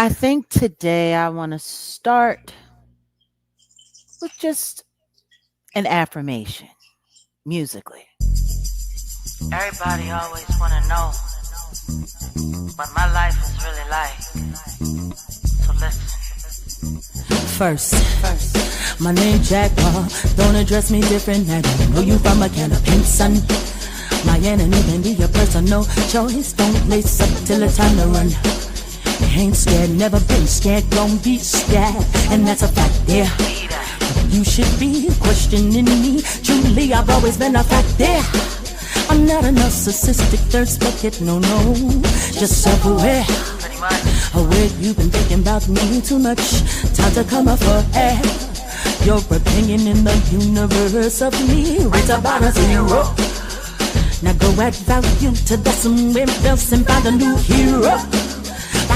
I think today I want to start with just an affirmation musically. Everybody always want to know what my life is really like. So listen. First, my name Jaguar. Don't address me different. I don't know you from a can of paint, son. My enemy can be a personal choice. Don't lace up till it's time to run. Ain't scared, never been scared, gon' be scared, and that's a fact, yeah. You should be questioning me. Truly, I've always been a fact, yeah. I'm not a narcissistic thirst bucket, no, just self-aware. Aware you've been thinking about me too much. Time to come up for air. Your opinion in the universe of me rates about a 0. Now go add value to that somewhere else and find a new hero.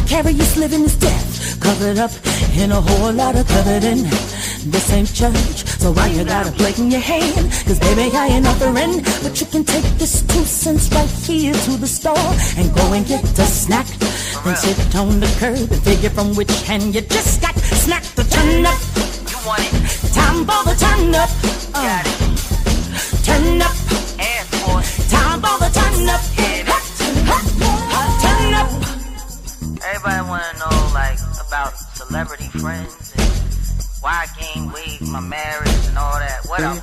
Vicarious living is death, covered up in a whole lot of coveting. This ain't church, so why you got a plate in your hand? Cause baby I ain't offering, but you can take this 2 cents right here to the store and go and get a snack. Then sit on the curb and figure from which hand you just got snack to turn up. You want it? Time for the turn up. Got it. Turn up. Time for the turn up. Turn up. Everybody wanna know like about celebrity friends and why I gained weight, my marriage and all that. Whatever.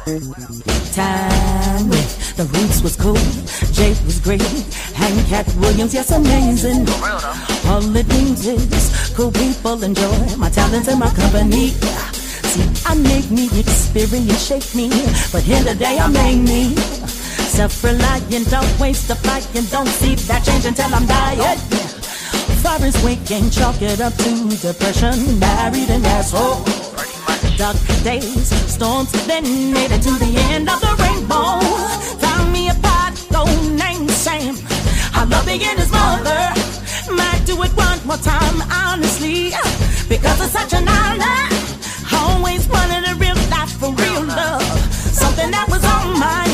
Time with the Roots was cool, Jake was great, and Cat Williams, yes, amazing. For real though. All it means is cool people enjoy my talents and my company. See, I make me experience, shape me, but in the day I make me self-reliant, don't waste the fight, and don't see that change until I'm dying. Forest waking, chalk it up to depression, married an asshole. Dark days, storms, then made it to the end of the rainbow. Found me a pot, gold named Sam. I love being his mother. Might do it one more time, honestly, because it's such an honor. Always wanted a real life for real love, something that was on my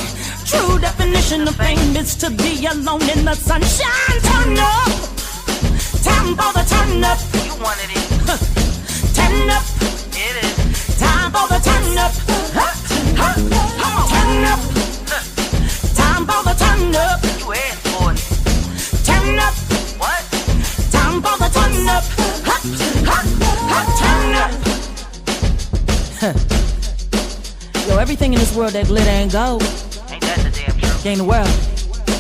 true definition of fame is to be alone in the sunshine. Turn up. Time for the turn up. You wanted it. Turn up. It is. Time for the turn up. Turn up. Time for the turn up. You asked for it. Turn up. What? Time for the turn up. Turn up. Yo, everything in this world that glitter ain't gold. Ain't that the damn truth? Gain the world,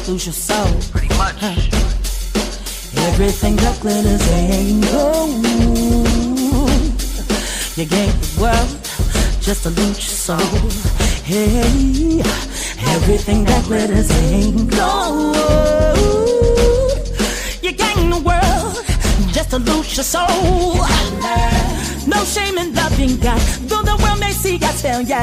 lose your soul. Pretty much. Everything that glitters ain't gold. You gain the world just to lose your soul. Hey, everything that glitters ain't gold. You gain the world just to lose your soul. No shame in loving God, though the world may see us failure.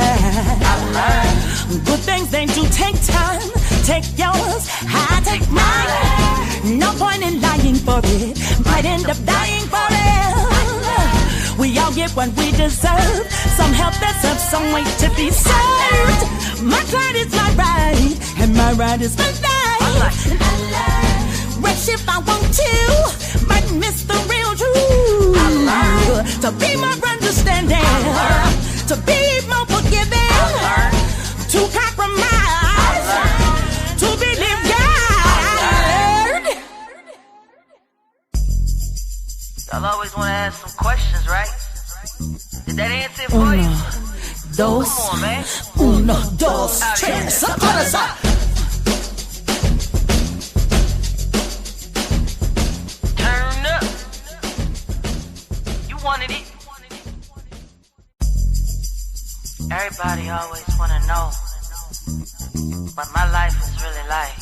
Good things they do take time. Take yours, I take mine. No point in lying for it. Might end up dying for it. We all get what we deserve. Some help deserves some way to be served. My right is my right, and my right is my life. Rush if I want to, might miss the real truth. To be more understanding, to be more forgiving, to compromise, to believe God. Y'all always want to ask some questions, right? Did that answer it for you? Dos, come on, man. Uno, dos, tres, turn up. You wanted it. Everybody always want to know what my life is really like.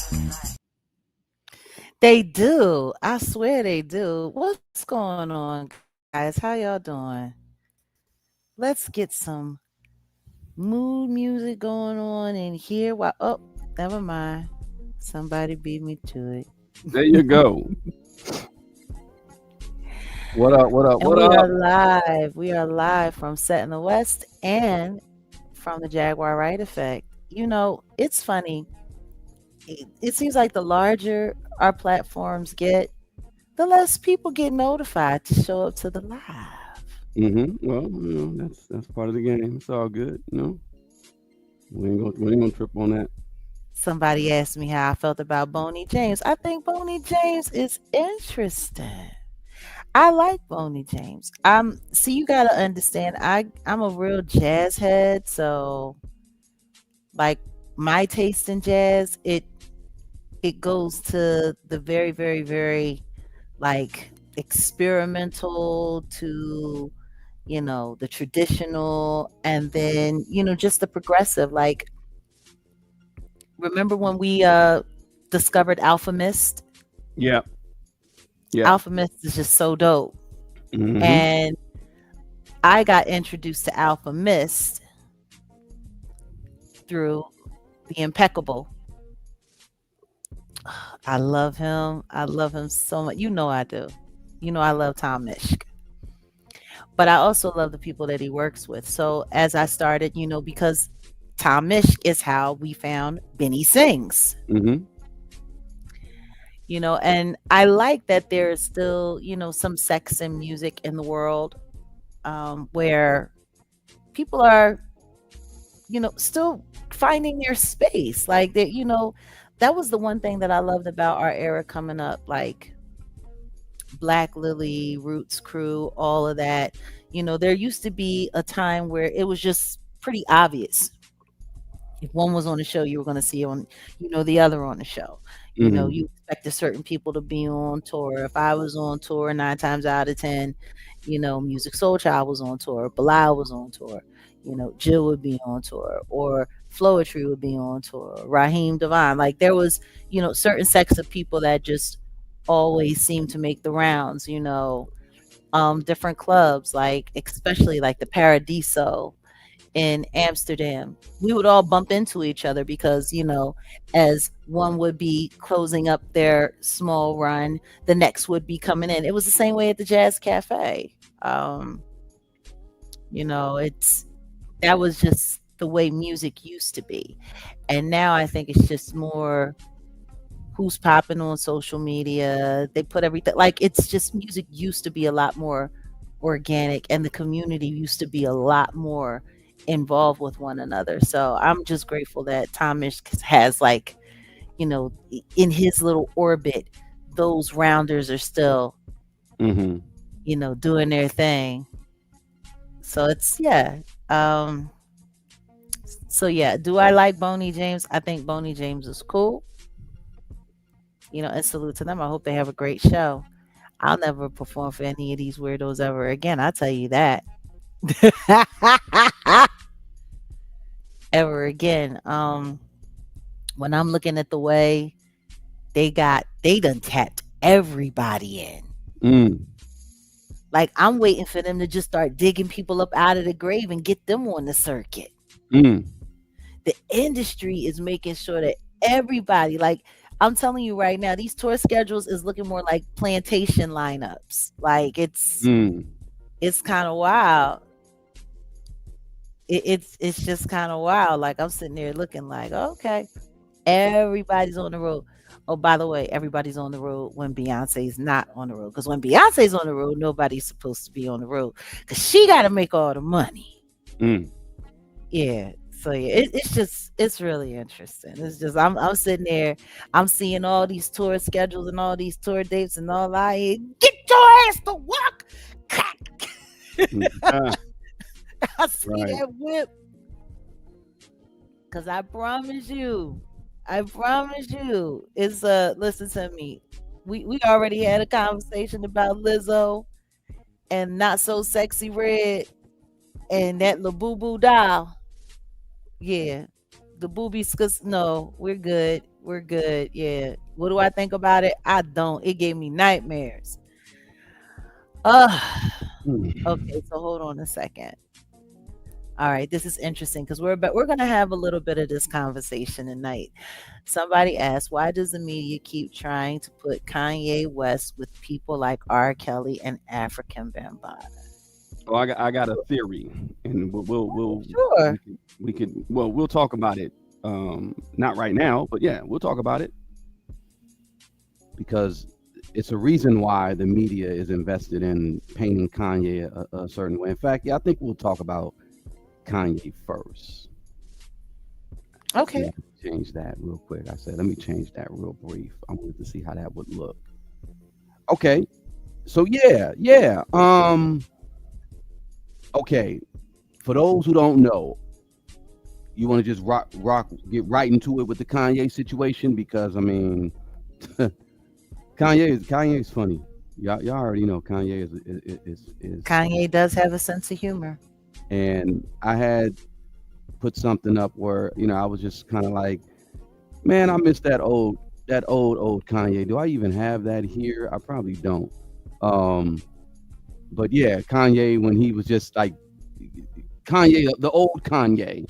They do. I swear they do. What's going on, guys? How y'all doing? Let's get some mood music going on in here. Oh, never mind. Somebody beat me to it. There you go. What up? What up? And What we up? are live. We are live from Set in the West and from the Jaguar Right Effect. You know, it's funny. It seems like the larger our platforms get, the less people get notified to show up to the live. Well, that's part of the game. It's all good. We ain't gonna trip on that. Somebody asked me how I felt about Boney James. I think Boney James is interesting. I like Boney James. See, you gotta understand, I'm a real jazz head, so like my taste in jazz, it goes to the very, very, very like experimental to the traditional, and then just the progressive. Like, remember when we discovered Alpha Mist? Yeah, yeah. Alpha Mist is just so dope. Hmm. And I got introduced to Alpha Mist through the Impeccable. I love him. I love him so much. You know I do. You know I love Tom Mishk. But I also love the people that he works with. So as I started, because Tom Mishk is how we found Benny Sings. Hmm. And I like that there is still, some sex in music in the world, where people are, still finding their space. Like that, that was the one thing that I loved about our era coming up, like Black Lily, Roots Crew, all of that. There used to be a time where it was just pretty obvious. If one was on the show, you were going to see on, the other on the show. Hmm. You expected certain people to be on tour. If I was on tour, nine times out of ten, Music Soul Child was on tour, Bilal was on tour, Jill would be on tour, or Floetry would be on tour, Raheem Devine. Like there was, certain sects of people that just always seemed to make the rounds. Different clubs, like especially like the Paradiso in Amsterdam. We would all bump into each other because, as one would be closing up their small run, the next would be coming in. It was the same way at the Jazz Cafe. It's that was just the way music used to be. And now I think it's just more who's popping on social media. They put everything, like, it's just music used to be a lot more organic, and the community used to be a lot more involved with one another. So I'm just grateful that Thomas has, like, in his little orbit, those rounders are still, Hmm. doing their thing. So it's, yeah. Um so yeah, do I like Boney James? I think Boney James is cool. And salute to them. I hope they have a great show. I'll never perform for any of these weirdos ever again. I'll tell you that. Ever again. When I'm looking at the way they done tapped everybody in. Mm. Like, I'm waiting for them to just start digging people up out of the grave and get them on the circuit. Mm. The industry is making sure that everybody, like, I'm telling you right now, these tour schedules is looking more like plantation lineups. Like, Mm. it's kind of wild. It's just kind of wild. Like, I'm sitting there looking like, okay, everybody's on the road. Oh, by the way, everybody's on the road when Beyonce's not on the road. Because when Beyonce's on the road, nobody's supposed to be on the road because she got to make all the money. Mm. Yeah. So yeah, it's really interesting. It's just I'm sitting there, I'm seeing all these tour schedules and all these tour dates, and all I hear, get your ass to work. Mm. Ah, I see right. that whip. Cause I promise you, it's listen to me. We already had a conversation about Lizzo and Not So Sexy Red and that Labubu doll. Yeah. The boobies, cause no, we're good. We're good. Yeah. What do I think about it? I don't. It gave me nightmares. Ugh. Mm. Okay, so hold on a second. All right, this is interesting because we're gonna have a little bit of this conversation tonight. Somebody asked, why does the media keep trying to put Kanye West with people like R. Kelly and African Bambaataa? Oh, I got a theory, and Sure. we'll talk about it. Not right now, but yeah, we'll talk about it because it's a reason why the media is invested in painting Kanye a certain way. In fact, yeah, I think we'll talk about Kanye first. Okay. Yeah, change that real quick. I said, let me change that real brief. I wanted to see how that would look. Okay, so yeah. Okay, for those who don't know, you want to just get right into it with the Kanye situation because I mean, Kanye's funny. Y'all already know Kanye is Kanye does have a sense of humor. and I had put something up where I was just kind of like, man, I miss that old Kanye. Do I even have that here? I probably don't. Um, but yeah, Kanye when he was just like Kanye, the old Kanye,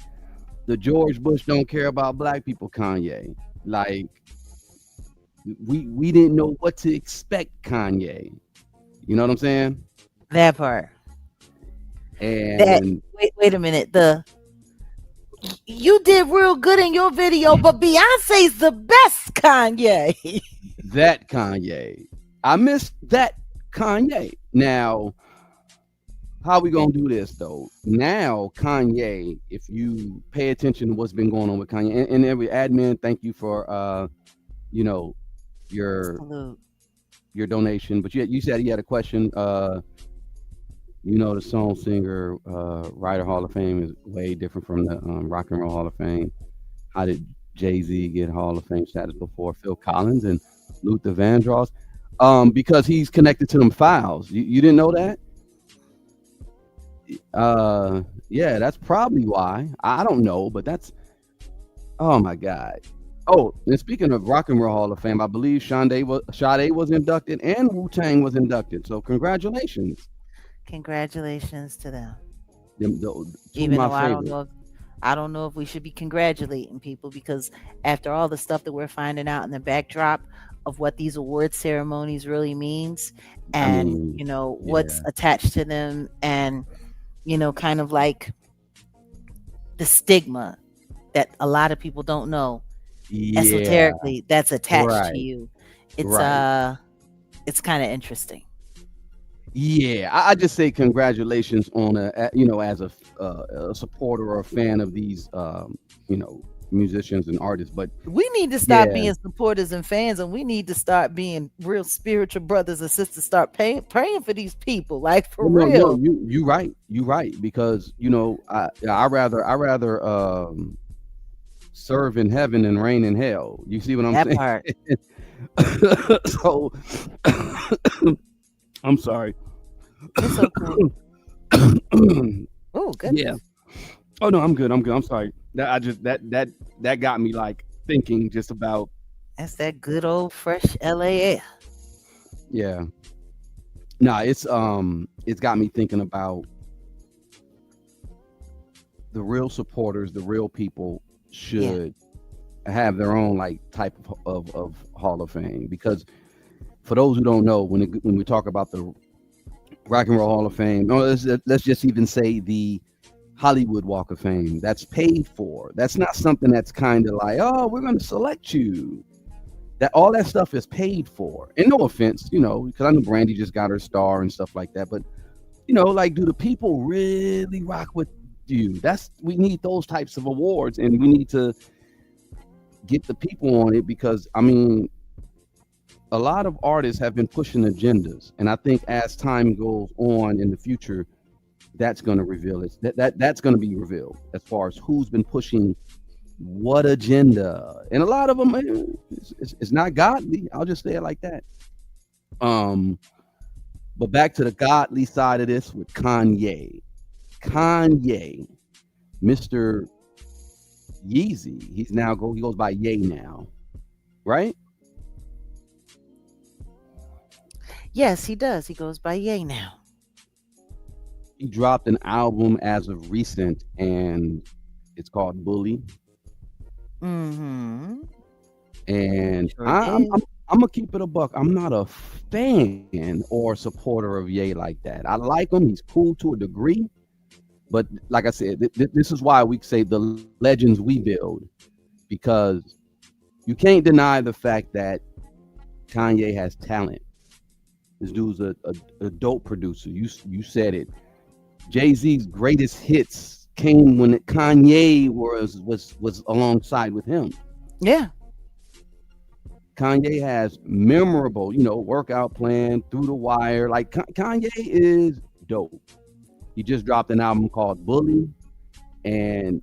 the George Bush don't care about black people Kanye. Like we didn't know what to expect Kanye. You know what I'm saying? That part. That And wait a minute. You did real good in your video, but Beyonce's the best Kanye. that Kanye, I missed that Kanye. Now, how we gonna do this though? Now, Kanye, if you pay attention to what's been going on with Kanye, and every admin, thank you for you know, your Salute. your donation. But you said you had a question. The song singer, writer Hall of Fame is way different from the Rock and Roll Hall of Fame. How did Jay-Z get Hall of Fame status before Phil Collins and Luther Vandross? Because he's connected to them files. You didn't know that? Yeah, that's probably why. I don't know, but that's oh my god. Oh, and speaking of Rock and Roll Hall of Fame, I believe Sade was inducted and Wu Tang was inducted. So congratulations, Congratulations to them. two of Even my though favorites. I don't know if we should be congratulating people because after all the stuff that we're finding out in the backdrop of what these award ceremonies really means I and mean, what's yeah, attached to them and kind of like the stigma that a lot of people don't know yeah, esoterically that's attached to right, you. It's right. it's kind of interesting. Yeah, I just say congratulations on as a supporter or a fan of these you know musicians and artists. But We need to stop yeah, being supporters and fans, and we need to start being real spiritual brothers and sisters. Start praying for these people, like for no, real. you right because I rather serve in heaven and reign in hell. You see what I'm That saying? part. So I'm sorry. It's okay. Oh Yeah. goodness, Oh no, I'm good. I'm good. I'm sorry. That I just that got me like thinking just about that's that good old fresh LA air. yeah. Nah, it's got me thinking about the real supporters, the real people Yeah, should have their own like type of Hall of Fame because for those who don't know, when we talk about the Rock and Roll Hall of Fame, or let's just even say the Hollywood Walk of Fame, that's paid for. That's not something that's kind of like, oh, we're going to select you. That all that stuff is paid for. And no offense, because I know Brandy just got her star and stuff like that. But like, do the people really rock with you? We need those types of awards, and we need to get the people on it because I mean, a lot of artists have been pushing agendas, and I think as time goes on in the future, that's going to reveal it. That's going to be revealed as far as who's been pushing what agenda, and a lot of them, it's not godly. I'll just say it like that. Um, but back to the godly side of this with Kanye, Mister Yeezy. He goes by Ye now, right? yes, he does. He goes by Ye now. He dropped an album as of recent, and it's called Bully. Mm-hmm. And Sure did. I'm gonna keep it a buck. I'm not a fan or supporter of Ye like that. I like him. He's cool to a degree, but like I said, this is why we say the legends we build because you can't deny the fact that Kanye has talent. This dude's a dope producer. You said it. Jay-Z's greatest hits came when Kanye was alongside with him. Yeah. Kanye has memorable, workout plan, Through the Wire. Like Kanye is dope. He just dropped an album called Bully, and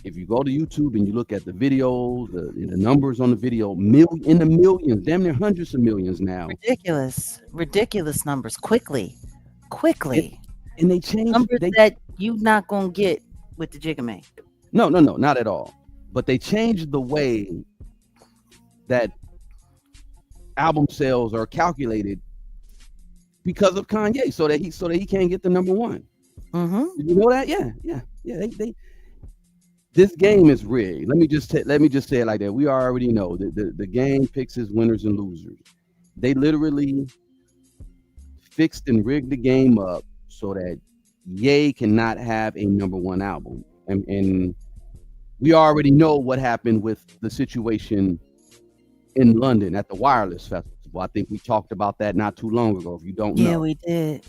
if you go to YouTube and you look at the videos, the numbers on the video, in the millions, damn near hundreds of millions now. Ridiculous numbers. Quickly. And they changed numbers that you not gonna get with the Jigga Man. No, not at all. But they changed the way that album sales are calculated because of Kanye, so that he can't get the number one. Mm-hmm. Did you know that? Yeah. They this game is rigged. Let me just say it like that. We already know that the game picks its winners and losers. They literally fixed and rigged the game up so that Ye cannot have a number one album. And we already know what happened with the situation in London at the Wireless Festival. I think we talked about that not too long ago. If you don't know. Yeah, we did.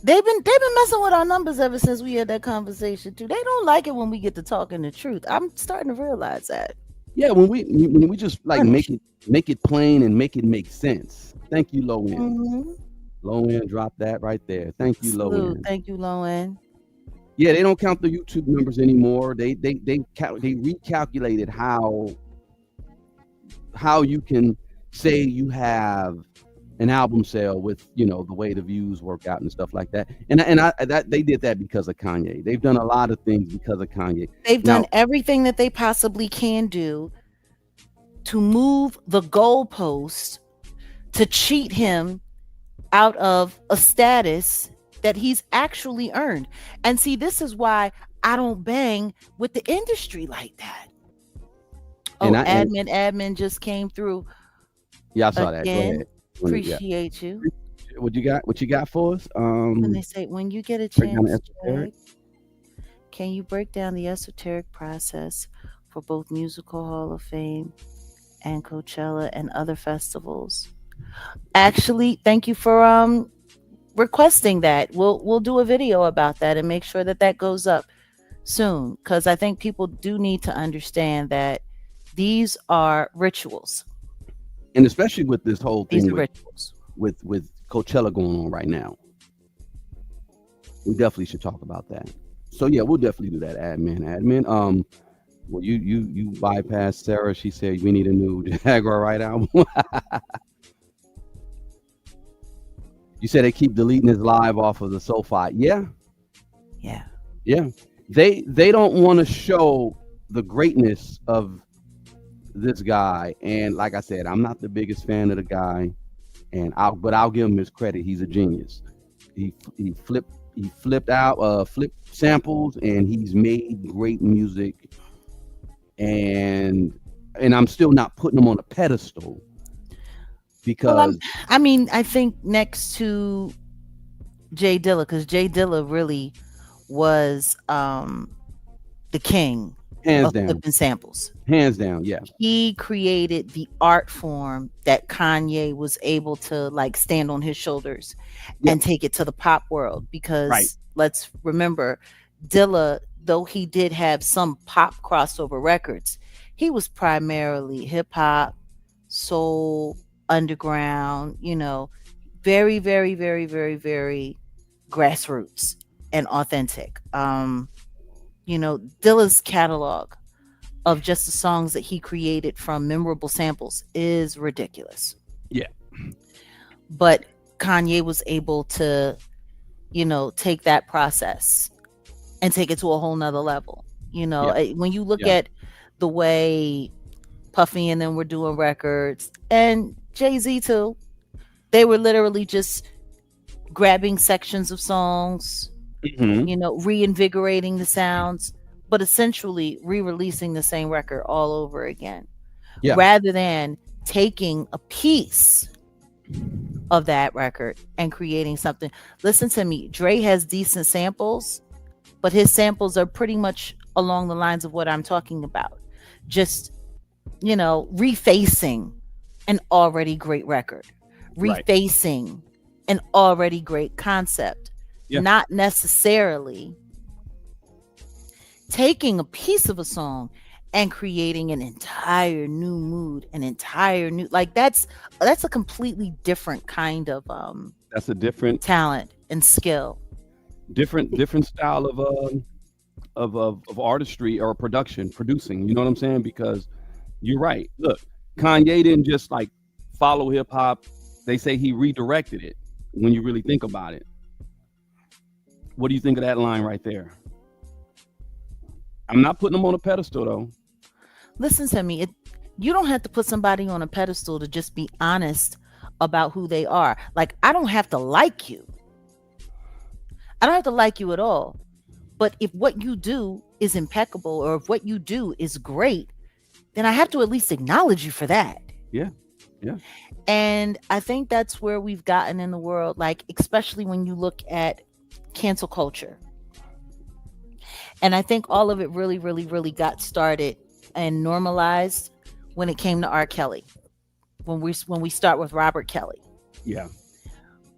They've been messing with our numbers ever since we had that conversation too. They don't like it when we get to talking the truth. I'm starting to realize that. Yeah, when we just like make it plain and make it make sense. Thank you, Low End. Mm-hmm. Low End, drop that right there. Thank you, Low End. Thank you, Low End. Yeah, they don't count the YouTube numbers anymore. They recalculated how you can say you have an album sale with the way the views work out and stuff like that. And they did that because of Kanye. They've done a lot of things because of Kanye. They've done everything that they possibly can do to move the goalpost to cheat him out of a status that he's actually earned. And see, this is why I don't bang with the industry like that. Oh, admin just came through. Yeah, I saw that. Go ahead. Appreciate you. What you got for us? When they say, when you get a chance, can you break down the esoteric process for both Musical Hall of Fame and Coachella and other festivals? Actually, thank you for requesting that. We'll do a video about that and make sure that goes up soon, because I think people do need to understand that these are rituals. And especially with this whole thing with Coachella going on right now, we definitely should talk about that. So yeah, we'll definitely do that. Admin. Well, you bypassed Sarah. She said we need a new Jaguar Right album. You said they keep deleting his live off of the SoFi. Yeah. They don't want to show the greatness of this guy, and like I said, I'm not the biggest fan of the guy, but I'll give him his credit. He's a genius. He flipped samples, and he's made great music. And I'm still not putting him on a pedestal because I think next to Jay Dilla, because Jay Dilla really was the king. Hands down. Flipping samples. Hands down, yeah. He created the art form that Kanye was able to stand on his shoulders and take it to the pop world. Because let's remember, Dilla, though he did have some pop crossover records, he was primarily hip hop, soul, underground, very, very, very, very, very grassroots and authentic. Dilla's catalog of just the songs that he created from memorable samples is ridiculous. Yeah. But Kanye was able to, take that process and take it to a whole nother level. When you look at the way Puffy and them were doing records, and Jay-Z too, they were literally just grabbing sections of songs, reinvigorating the sounds, but essentially re-releasing the same record all over again, rather than taking a piece of that record and creating something. Listen to me, Dre has decent samples, but his samples are pretty much along the lines of what I'm talking about. Just, refacing an already great record, refacing an already great concept, Yeah, not necessarily taking a piece of a song and creating an entire new mood, an entire new, like, that's a completely different kind of that's a different talent and skill. different style of artistry or producing. You know what I'm saying? Because you're right. Look, Kanye didn't just like follow hip hop. They say he redirected it. When you really think about it, what do you think of that line right there? I'm not putting him on a pedestal though. Listen to me. You don't have to put somebody on a pedestal to just be honest about who they are. Like, I don't have to like you. I don't have to like you at all. But if what you do is impeccable, or if what you do is great, then I have to at least acknowledge you for that. Yeah, yeah, And I think that's where we've gotten in the world, like, especially when you look at cancel culture. And I think all of it really, really, really got started and normalized when it came to R. Kelly. When we start with Robert Kelly, yeah.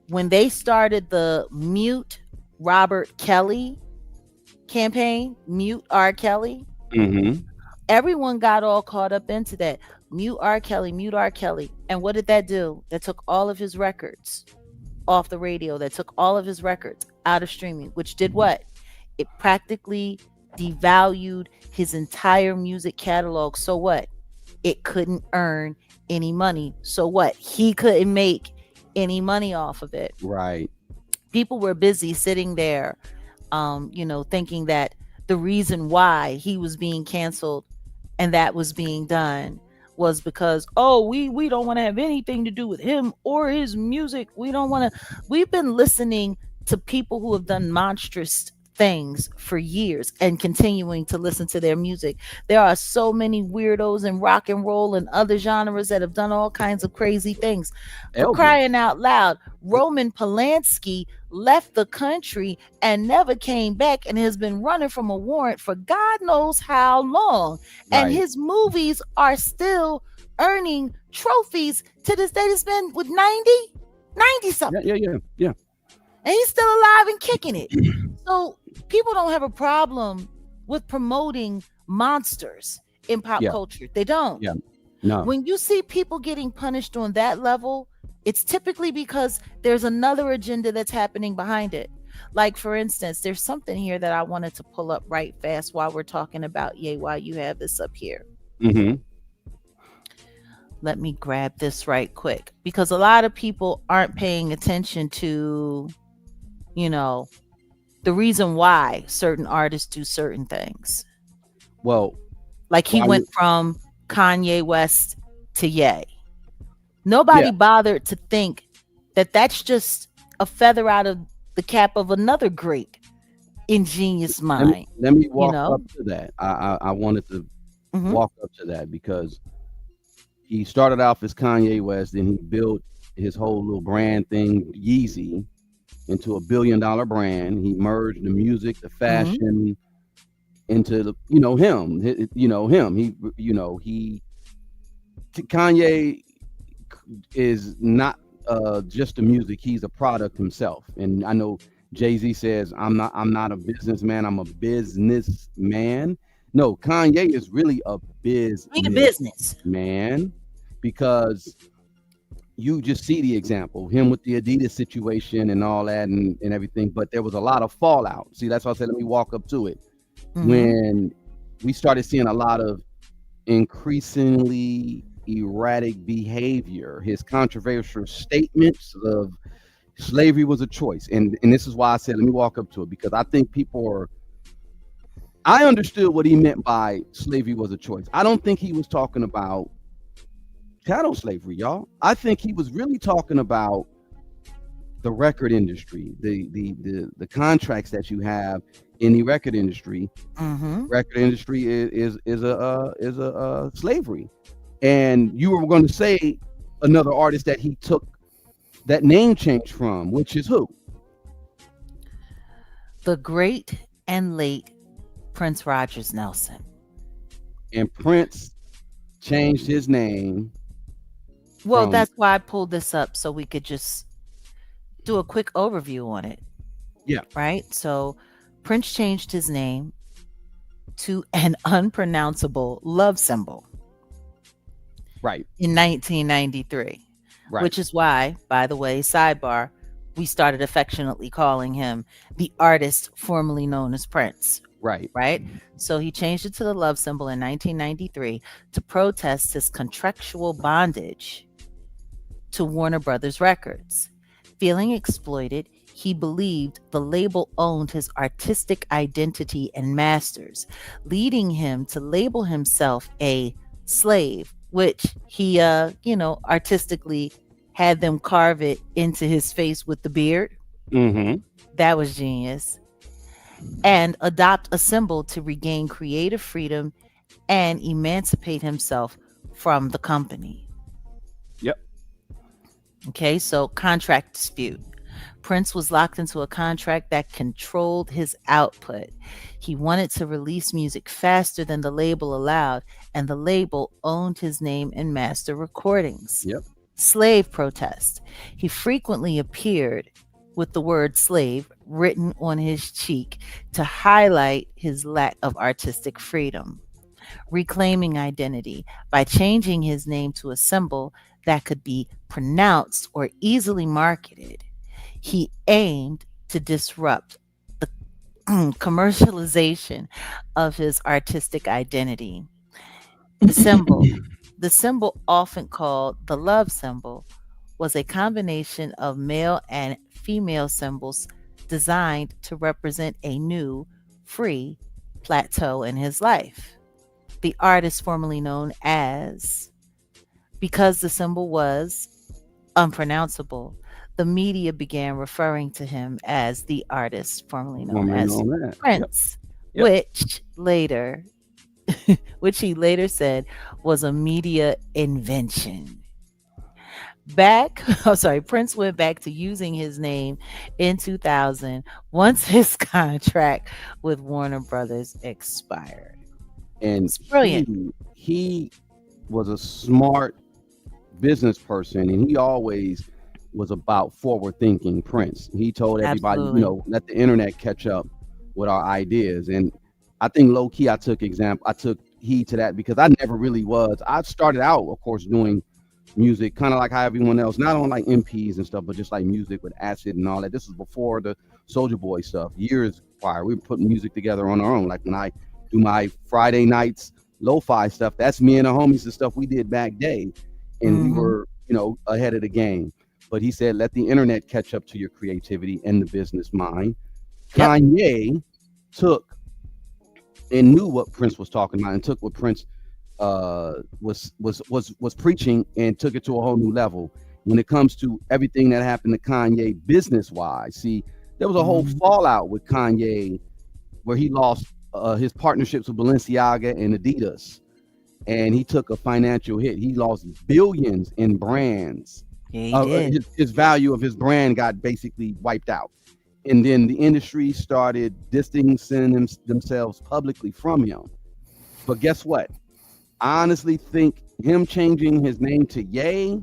when they started the mute Robert Kelly campaign, mute R. Kelly, Mm-hmm. everyone got all caught up into that. Mute R. Kelly, mute R. Kelly. And what did that do? That took all of his records off the radio, that took all of his records out of streaming, which did what? It practically devalued his entire music catalog. So what? It couldn't earn any money. So what? He couldn't make any money off of it. Right. People were busy sitting there, thinking that the reason why he was being canceled and that was being done was because, oh, we don't want to have anything to do with him or his music. We don't want to. We've been listening to people who have done monstrous things for years and continuing to listen to their music. There are so many weirdos in rock and roll and other genres that have done all kinds of crazy things. For Elvis. crying out loud, Roman Polanski left the country and never came back and has been running from a warrant for God knows how long. And Right. his movies are still earning trophies to this day. It's been with 90 Yeah, something. yeah, yeah, yeah. And he's still alive and kicking it. So people don't have a problem with promoting monsters in pop Yeah, culture. They don't. yeah. No. When you see people getting punished on that level, it's typically because there's another agenda that's happening behind it. Like, for instance, there's something here that I wanted to pull up right fast while we're talking about Ye, while you have this up here. Mm-hmm. Let me grab this right quick, because a lot of people aren't paying attention to, you know, the reason why certain artists do certain things. Well, Like, he why went you from Kanye West to Ye. yeah, Nobody bothered to think that that's just a feather out of the cap of another great ingenious mind, let me you walk know? up to that. I wanted to Hmm. walk up to that because he started off as Kanye West, and he built his whole little brand thing, Yeezy, into $1 billion brand. He merged the music, the Hmm. fashion into the, you know, him. You know him. Kanye is not just the music; he's a product himself. And I know Jay-Z says, I'm not a businessman. I'm a businessman." No, Kanye is really a Be the business. businessman because you just see the example, him with the Adidas situation and all that and everything. But there was a lot of fallout. See, that's why I said let me walk up to it. Hmm. When we started seeing a lot of increasingly erratic behavior, his controversial statements of slavery was a choice. And this is why I said let me walk up to it, because I think people are I understood what he meant by slavery was a choice. I don't think he was talking about chattel slavery, y'all. I think he was really talking about the record industry, the contracts that you have in the record industry. Hmm. Record industry is a slavery. And you were going to say another artist that he took that name change from, which is who? The great and late Prince Rogers Nelson. And Prince changed his name Well, from that's why I pulled this up, so we could just do a quick overview on it, Yeah. right? So Prince changed his name to an unpronounceable love symbol Right. in 1993, Right. which is why, by the way, sidebar, we started affectionately calling him the artist formerly known as Prince, Right. right? So he changed it to the love symbol in 1993 to protest his contractual bondage to Warner Brothers Records. Feeling exploited, he believed the label owned his artistic identity and masters, leading him to label himself a slave, which he, artistically had them carve it into his face with the beard. Mm-hmm. That was genius. And adopt a symbol to regain creative freedom and emancipate himself from the company. Yep. Okay, so contract dispute. Prince was locked into a contract that controlled his output. He wanted to release music faster than the label allowed, and the label owned his name and master recordings. Yep. Slave protest. He frequently appeared with the word slave written on his cheek to highlight his lack of artistic freedom. Reclaiming identity by changing his name to a symbol that could be pronounced or easily marketed. He aimed to disrupt the commercialization of his artistic identity. The symbol, the symbol often called the love symbol, was a combination of male and female symbols designed to represent a new, free plateau in his life. The artist formerly known as, because the symbol was unpronounceable, the media began referring to him as the artist formerly known Woman as on that. Yep. Prince, Yep. which he later said was a media invention. Back, oh sorry, Prince went back to using his name in 2000 once his contract with Warner Brothers expired. And It's brilliant. he was a smart business person, and he always was about forward thinking. Prince. He told everybody, Absolutely. let the internet catch up with our ideas. And I think low key, I took heed to that because I never really was. I started out, of course, doing music, kind of like how everyone else, not on like MPs and stuff, but just like music with acid and all that. This was before the Soldier Boy stuff, years prior. We were putting music together on our own. Like when I do my Friday nights lo-fi stuff, that's me and the homies, the stuff we did back day. And we Hmm. were, ahead of the game. But he said, let the internet catch up to your creativity and the business mind. Yep. Kanye took and knew what Prince was talking about and took what Prince was preaching and took it to a whole new level when it comes to everything that happened to Kanye business wise. See, there was a whole Hmm. fallout with Kanye where he lost his partnerships with Balenciaga and Adidas, and he took a financial hit. He lost billions in brands. Yeah, he did. His value of his brand got basically wiped out. And then the industry started distancing themselves publicly from him. But guess what? I honestly think him changing his name to Ye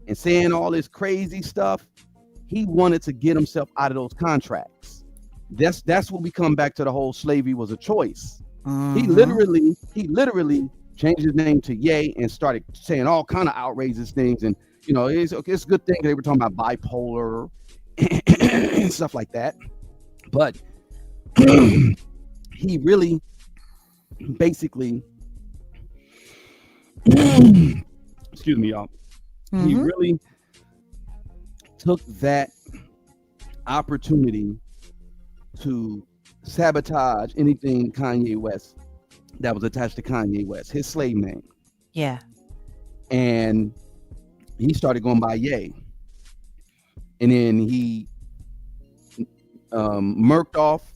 and saying all this crazy stuff, he wanted to get himself out of those contracts. That's what we come back to the whole slavery was a choice. He Hmm. literally changed his name to Ye and started saying all kind of outrageous things. And it's a good thing they were talking about bipolar and stuff like that. But he really basically excuse me, y'all. He Hmm. really took that opportunity to sabotage anything Kanye West that was attached to Kanye West, his slave name. Yeah. And he started going by Ye. And then he murked off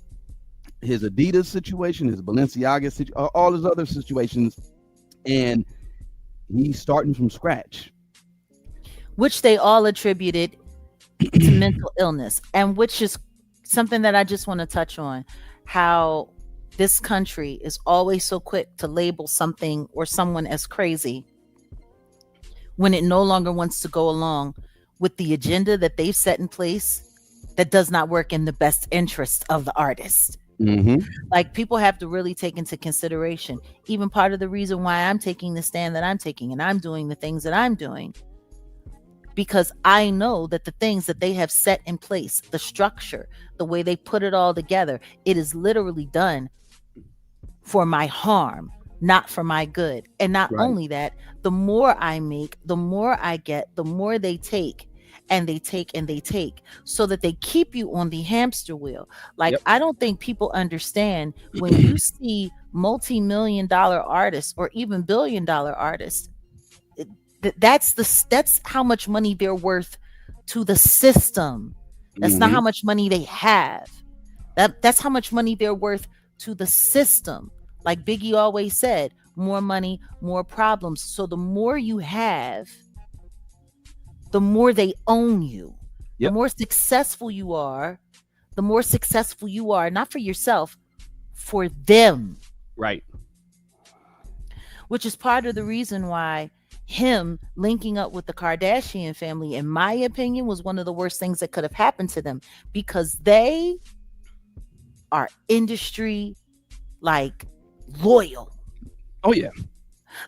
his Adidas situation, his Balenciaga situation, all his other situations. And he's starting from scratch. Which they all attributed to mental illness, and which is something that I just want to touch on, how this country is always so quick to label something or someone as crazy when it no longer wants to go along with the agenda that they've set in place that does not work in the best interest of the artist. Mm-hmm. Like, people have to really take into consideration, even part of the reason why I'm taking the stand that I'm taking and I'm doing the things that I'm doing, because I know that the things that they have set in place, the structure, the way they put it all together, it is literally done for my harm, not for my good. And not Right. only that, the more I make, the more I get, the more they take and they take and they take, so that they keep you on the hamster wheel. Like, Yep. I don't think people understand, when you see multi-million-dollar artists or even billion-dollar artists, that's how much money they're worth to the system. That's not Mm-hmm. how much money they have. That's how much money they're worth to the system. Like Biggie always said, more money, more problems. So the more you have, the more they own you. The Yep. more successful you are, the more successful you are, not for yourself, for them. Right. Which is part of the reason why him linking up with the Kardashian family, in my opinion, was one of the worst things that could have happened to them, because they are industry, like, loyal. Oh yeah.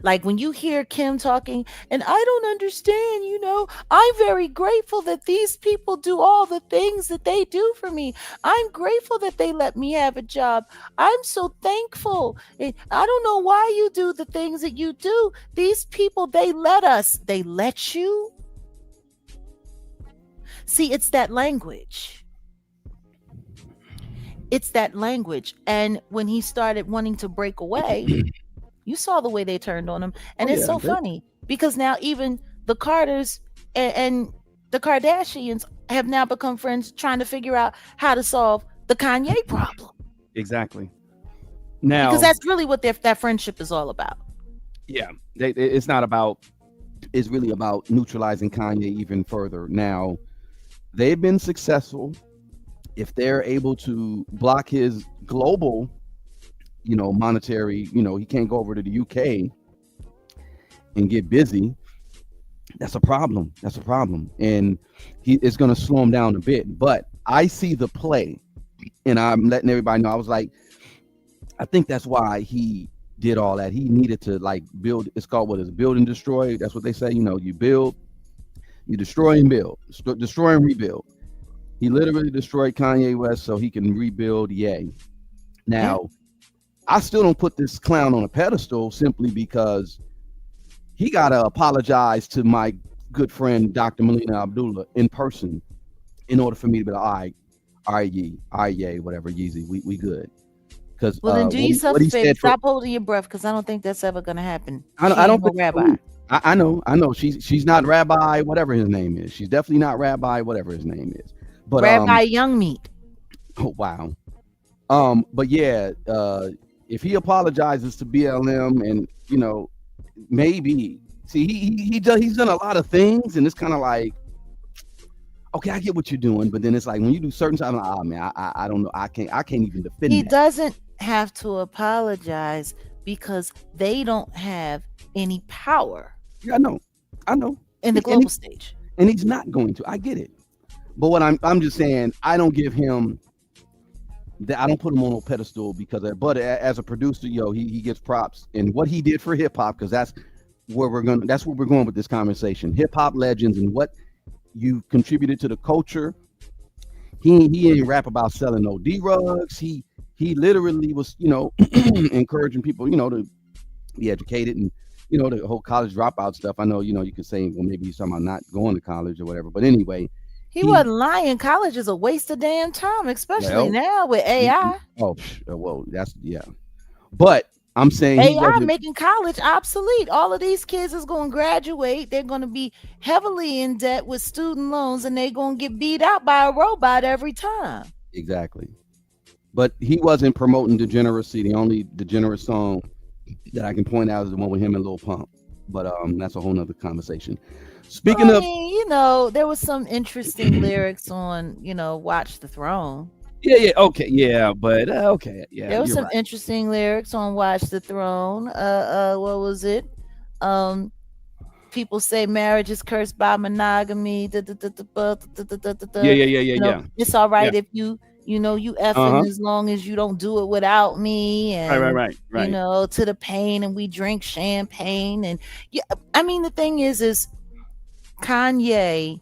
Like, when you hear Kim talking, and I don't understand, I'm very grateful that these people do all the things that they do for me. I'm grateful that they let me have a job. I'm so thankful. I don't know why you do the things that you do. These people, they let you. See, it's that language. It's that language. And when he started wanting to break away, you saw the way they turned on him. Oh And it's yeah. so funny, because now even the Carters and the Kardashians have now become friends, trying to figure out how to solve the Kanye problem. Exactly. Because Now, that's really what that friendship is all about. yeah, it's not about. It's really about neutralizing Kanye even further. Now, they've been successful. If they're able to block his global, monetary, he can't go over to the UK and get busy. That's a problem. That's a problem. And it's going to slow him down a bit. But I see the play, and I'm letting everybody know. I was like, I think that's why he did all that. He needed to, like, build. It's called, what is it, build and destroy. That's what they say. You build, you destroy and build, destroy and rebuild. He literally destroyed Kanye West so he can rebuild. Yay. Now, I still don't put this clown on a pedestal, simply because he got to apologize to my good friend, Dr. Melina Abdullah, in person, in order for me to be like, all right, yay, whatever, Yeezy, we good. Because Well, then do yourself what a he favor. said for, Stop holding your breath, because I don't think that's ever going to happen. I She don't ain't no think so rabbi. either. I know. She's not Rabbi, whatever his name is. She's definitely not Rabbi, whatever his name is. But Rabbi Young Meat. oh wow. But yeah, if he apologizes to BLM, and maybe, see, he's done a lot of things, and it's kind of like, okay, I get what you're doing, but then it's like, when you do certain times, like, oh man, I don't know, I can't even defend He that. doesn't have to apologize, because they don't have any power Yeah, I know, in the and global stage. he's not going to. I get it, but what I'm just saying, I don't give him that. I don't put him on a pedestal because, but as a producer, he gets props, and what he did for hip hop, because that's where that's what we're going with this conversation. Hip hop legends and what you contributed to the culture. He ain't rap about selling no drugs. He literally was, encouraging people, to be educated, and the whole college dropout stuff. I know, you can say, well, maybe he's talking about not going to college or whatever, but anyway, He wasn't lying. College is a waste of damn time, especially well, now with AI. oh, well, that's, yeah. But I'm saying he AI wasn't. making college obsolete. All of these kids is going to graduate. They're going to be heavily in debt with student loans, and they're going to get beat out by a robot every time. Exactly. But he wasn't promoting degeneracy. The only degenerate song that I can point out is the one with him and Lil Pump. But that's a whole nother conversation. Speaking I of, mean, there was some interesting lyrics on, Watch the Throne. yeah, okay, yeah, but okay, yeah, There was you're some right. interesting lyrics on Watch the Throne. What was it? Um, people say marriage is cursed by monogamy. Yeah, yeah, yeah, yeah, You know, yeah, it's all yeah. right if you Uh huh. effing as long as you don't do it without me, Right, right, and right, right. to the pain, and we drink champagne, and yeah. I mean, the thing is Kanye,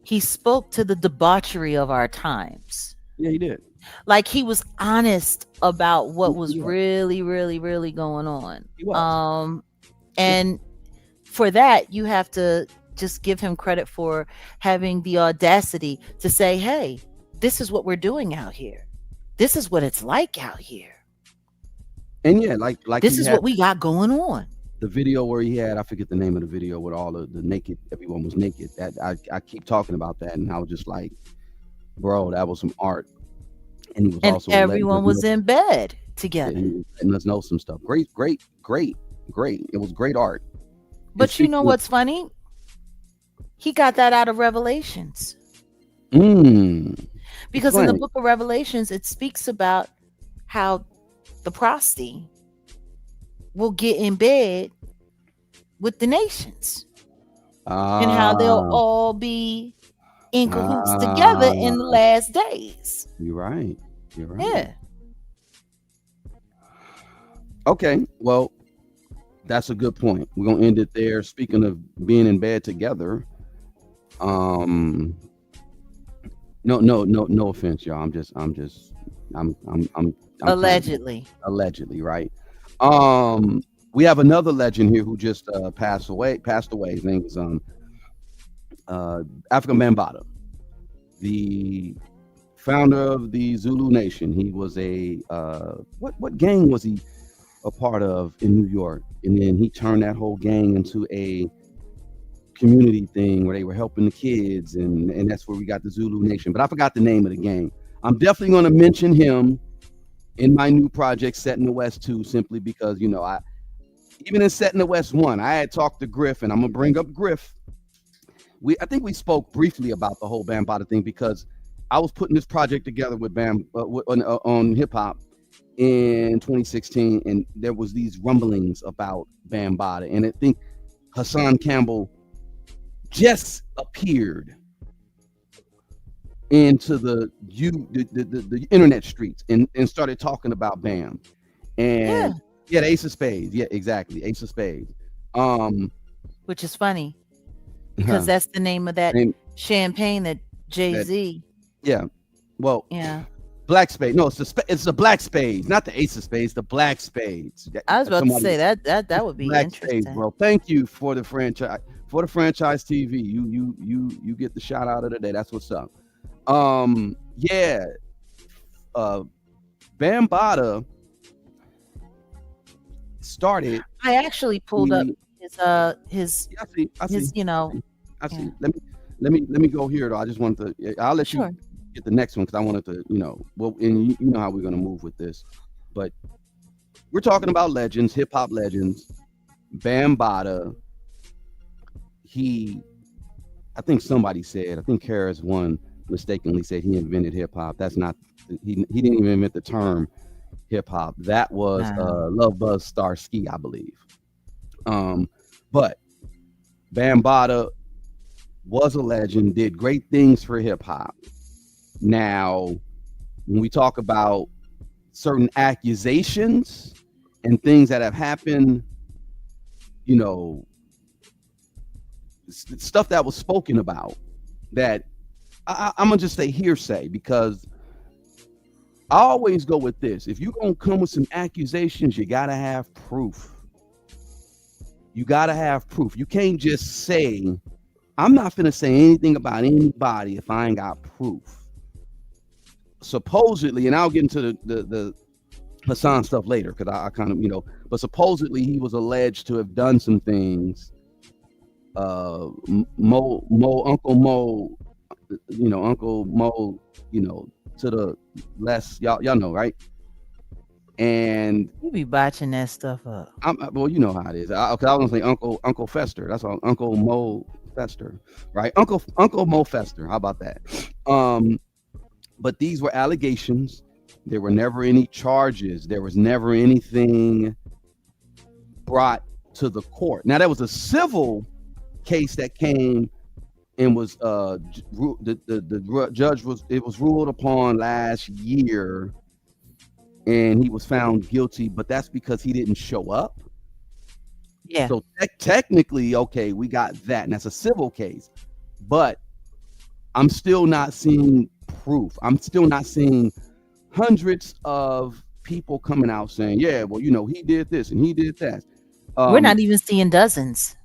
he spoke to the debauchery of our times. Yeah, he did. Like, he was honest about what He was was. really, really, really going on. He was. Yeah. And for that, you have to just give him credit for having the audacity to say, hey, this is what we're doing out here. This is what it's like out here. And yeah, like This he is had what we got going on. the video where he had, I forget the name of the video, with all the naked, everyone was naked. That I keep talking about that, and I was just like, bro, that was some art. And he was And also letting us everyone know, was in bed yeah, he together. was letting us know some stuff. Great, great, great, great. It was great art. And But you know speaking of, what's funny? He got that out of Revelations. mm, Because in the explain. book of Revelations, it speaks about how the prosty will get in bed with the nations, and how they'll Ah, all be in cahoots together in the ah, last days. you're right. You're right. Yeah. Okay, well, that's a good point. We're gonna end it there. Speaking of being in bed together, um, no, no, no, no offense, y'all. I'm playing Allegedly. allegedly, right? Um, we have another legend here who just passed away. Passed away. His name is Afrika Bambaataa, the founder of the Zulu Nation. He was a what gang was he a part of in New York? And then he turned that whole gang into a community thing where they were helping the kids, and that's where we got the Zulu Nation. But I forgot the name of the gang. I'm definitely going to mention him in my new project, Set in the West 2, simply because I even in Set in the West 1, I had talked to Griff, and I'm gonna bring up Griff. I think we spoke briefly about the whole Bambaataa thing because I was putting this project together with on hip hop in 2016, and there was these rumblings about Bambaataa, and I think Hassan Campbell just appeared into the internet streets and started talking about Bam, Yeah. and yeah, the Ace of Spades, yeah, exactly, Ace of Spades. Um, Which is funny because that's the name of that and champagne that that Jay-Z. yeah, well, Yeah. Black Spade. No, it's the Black Spades, not the Ace of Spades. The Black Spades. I was about to Somebody, say that it's would the be Black Spades, interesting. bro. Thank you for the franchise. For the franchise TV, you get the shout out of the day. That's what's up. Yeah, uh, Bambaataa started I actually pulled up the. his his Yeah, I see, his I see, I yeah. see. Let me go here though. I just wanted to. I'll let you Sure. get the next one because I wanted to. Well, and you know how we're gonna move with this, but we're talking about legends, hip hop legends. Bambaataa. He, I think somebody said. I think Karis one mistakenly said he invented hip hop. That's not. He didn't even invent the term hip hop. That was Wow. Love Buzz Starsky, I believe. But Bambaataa was a legend, did great things for hip hop. Now, when we talk about certain accusations and things that have happened, you know, stuff that was spoken about that I'm gonna just say hearsay because I always go with this. If you're gonna come with some accusations, you gotta have proof. You gotta have proof. You can't just say, I'm not gonna say anything about anybody if I ain't got proof. Supposedly, and I'll get into the Hassan stuff later because I kind of, but supposedly he was alleged to have done some things. Uncle Mo, Uncle Mo, to the less, y'all know, right? And You be botching that stuff up. well, you know how it is. I was gonna say Uncle Fester. That's all, Uncle Mo Fester, right? Uncle Mo Fester. How about that? But these were allegations. There were never any charges. There was never anything brought to the court. Now there was a civil case that came and was the judge was ruled upon last year, and he was found guilty, but that's because he didn't show up. Yeah. So technically, okay, we got that, and that's a civil case, but I'm still not seeing proof. I'm still not seeing hundreds of people coming out saying, yeah, well, he did this and he did that. We're not even seeing dozens.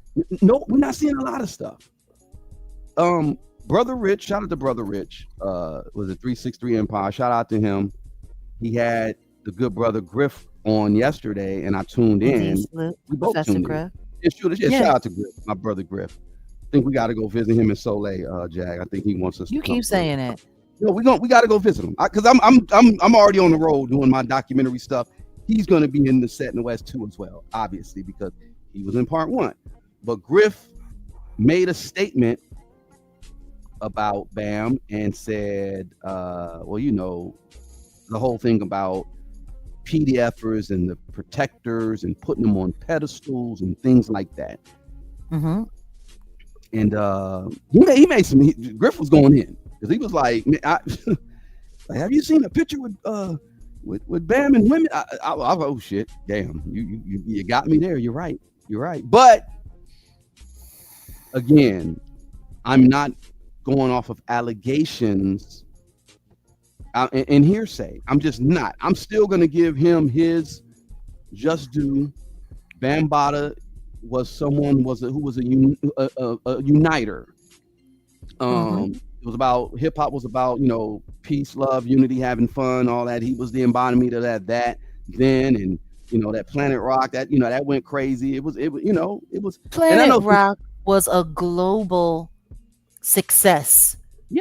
No, we're not seeing a lot of stuff. Brother Rich, shout out to Brother Rich. Was it 363 Empire? Shout out to him. He had the good brother Griff on yesterday, and I tuned in. We both Professor tuned Griff. in. Yeah, shout out to Griff, my brother Griff. I think we got to go visit him in Soleil, Jag. I think he wants us. You keep saying it. No, we got to go visit him because I'm already on the road doing my documentary stuff. He's going to be in the set in the West too as well, obviously, because he was in part 1. But Griff made a statement about Bam and said, the whole thing about PDFers and the protectors and putting them on pedestals and things like that. Mm-hmm. And he made some. Griff was going in because he was like, "Have you seen a picture with Bam and women?" I oh shit, damn, you got me there. You're right. But again, I'm not going off of allegations and hearsay. I'm just not. I'm still going to give him his just due. Bambaataa was someone who was a uniter. It was about hip hop was about peace, love, unity, having fun, all that. He was the embodiment of that then, and that Planet Rock that that went crazy. It was Planet Rock was a global success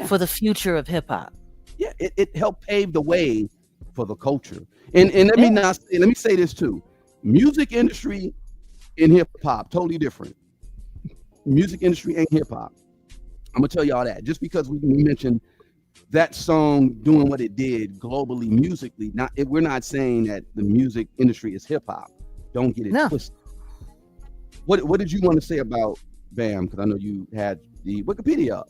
for the future of hip hop. Yeah, it helped pave the way for the culture. And let me say this too. Music industry and hip hop totally different. Music industry and hip hop. I'm gonna tell y'all that just because we mentioned that song doing what it did globally, musically. We're not saying that the music industry is hip hop. Don't get it twisted. What did you want to say about Bam? Because I know you had the Wikipedia up.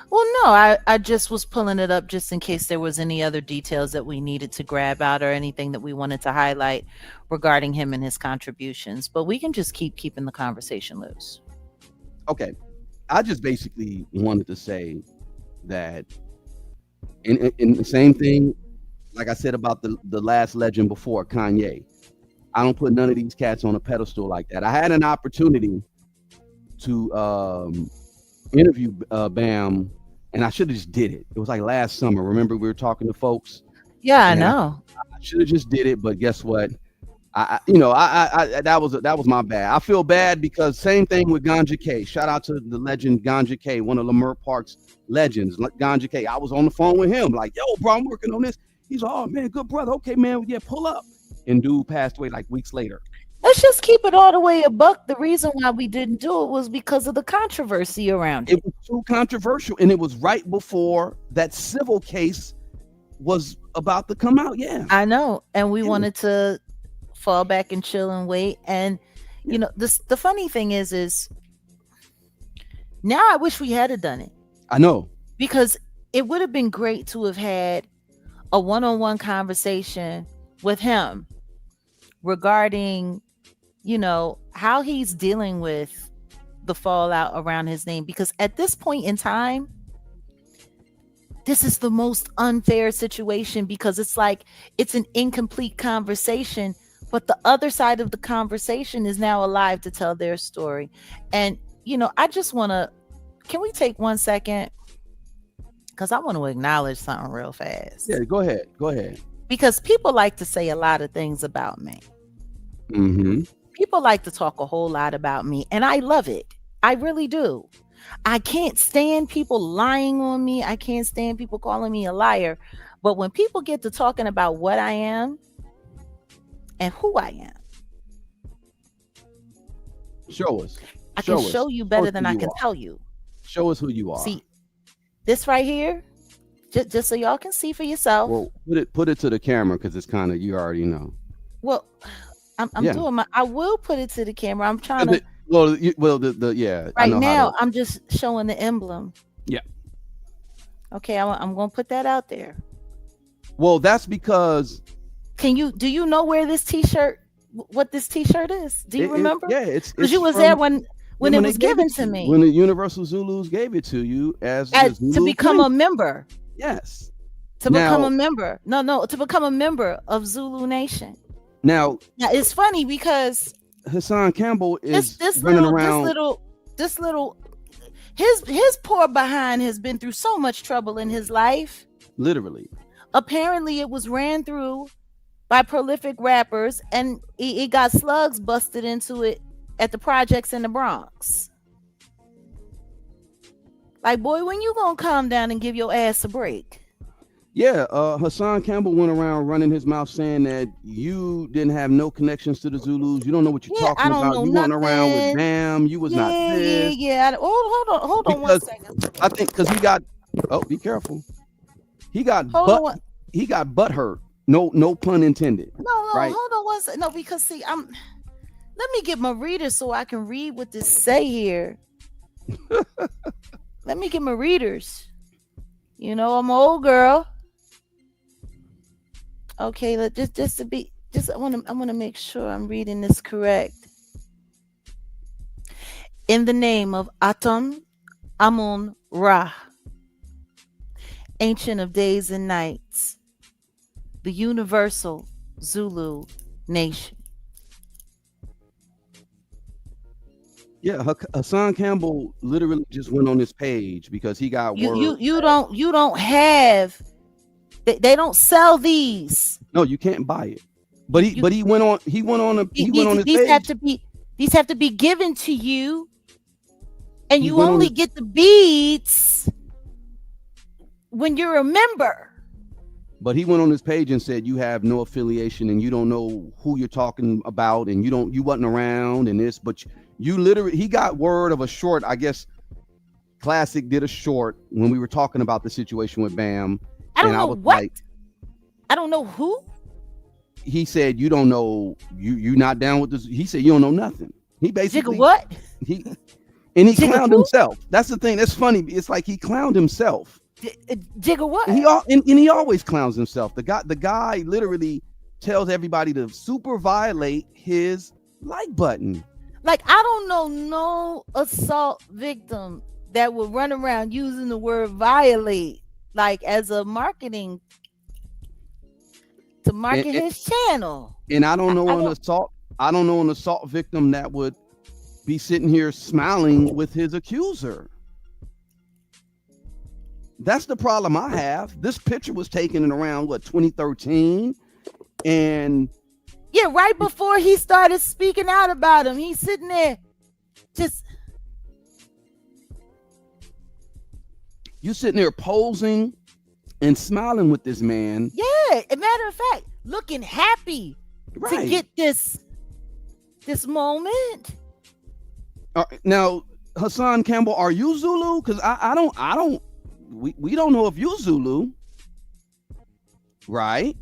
Well, no, I just was pulling it up just in case there was any other details that we needed to grab out or anything that we wanted to highlight regarding him and his contributions. But we can just keeping the conversation loose. Okay. I just basically wanted to say that in the same thing, like I said about the last legend before, Kanye. I don't put none of these cats on a pedestal like that. I had an opportunity to interview Bam, and I should have just did it. It was like last summer. Remember we were talking to folks? Yeah, I know. I should have just did it, but guess what? That was my bad. I feel bad because same thing with Ganja K. Shout out to the legend Ganja K, one of Lamert Park's legends. Ganja K. I was on the phone with him, like, yo, bro, I'm working on this. He's like, oh man, good brother. Okay, man, yeah, pull up. And dude passed away like weeks later. Let's just keep it all the way a buck. The reason why we didn't do it was because of the controversy around it. It was too controversial, and it was right before that civil case was about to come out. Yeah, I know, and we wanted to fall back and chill and wait. And the funny thing is now I wish we had done it. I know, because it would have been great to have had a one-on-one conversation with him regarding how he's dealing with the fallout around his name, because at this point in time this is the most unfair situation, because it's like it's an incomplete conversation, but the other side of the conversation is now alive to tell their story. And I just want to, can we take 1 second, because I want to acknowledge something real fast. Yeah, go ahead. Because people like to say a lot of things about me. Mm-hmm. People like to talk a whole lot about me, and I love it. I really do. I can't stand people lying on me. I can't stand people calling me a liar. But when people get to talking about what I am and who I am, show us. I can show you better than I can tell you. Show us who you are. See, this right here, just so y'all can see for yourself. Well, put it to the camera, because it's kind of, you already know. Well, I'm Yeah. doing my. I will put it to the camera. I'm trying And to the yeah, I right know how now. to. I'm just showing the emblem. Yeah. Okay, I'm gonna put that out there. Well, that's because Can you do you know where this T-shirt? What this T-shirt is? Do you remember? yeah, Because it's you was there from when when it they was gave it given to to you, when me the Universal Zulus gave it to you as the to Zulu become a country. member. Yes. To become Now, a member. No, no, to become a member of Zulu Nation. now Now it's funny because Hassan Campbell this is this running little this around little this little his poor behind has been through so much trouble in his life. literally. Apparently, it was ran through by prolific rappers, and it got slugs busted into it at the projects in the Bronx. Like, boy, when you gonna calm down and give your ass a break? Yeah, Hassan Campbell went around running his mouth saying that you didn't have no connections to the Zulus. You don't know what you're Yeah, I talking don't about. know You wasn't around with nothing. Bam. You was not Yeah, yeah, this. yeah. Hold on one Because second. I think because he got, oh, be careful. He got Hold on one. he got butt hurt. No pun intended. No, no, Right? hold on one second. No, because see, let me get my reader so I can read what this say here. Let me get my readers. You know, I'm an old girl. Okay, just to be just I want to make sure I'm reading this correct. In the name of Atum Amun Ra, ancient of days and nights, the universal Zulu nation. Yeah, Hassan Campbell literally just went on his page because he got You word. you you don't have they don't sell these. No, you can't buy it. You But he went on his these have page. to be given to you, and He you went on only his get the beads when you're a member. But he went on his page and said you have no affiliation and you don't know who you're talking about and you wasn't around and this, but you literally he got word of a short. I guess Classic did a short when we were talking about the situation with Bam, I and don't I know was what. like, I don't know who. he said you don't know, you not down with this. He said you don't know nothing. He Jigga basically what? he and he Jigga clowned who? himself. That's the thing. That's funny. It's like he clowned himself. Jigga what? And he always clowns himself. The guy literally tells everybody to super violate his like button. Like, I don't know no assault victim that would run around using the word violate like as a marketing to market And, his channel. and I don't know I an don't. assault. I don't know an assault victim that would be sitting here smiling with his accuser. That's the problem I have. This picture was taken in around 2013, and Yeah, right before he started speaking out about him, he's sitting there just. you sitting there posing and smiling with this man. Yeah, a matter of fact, looking happy to Right. get this moment. Now, Hassan Campbell, are you Zulu? Because I don't we don't know if you Zulu, right?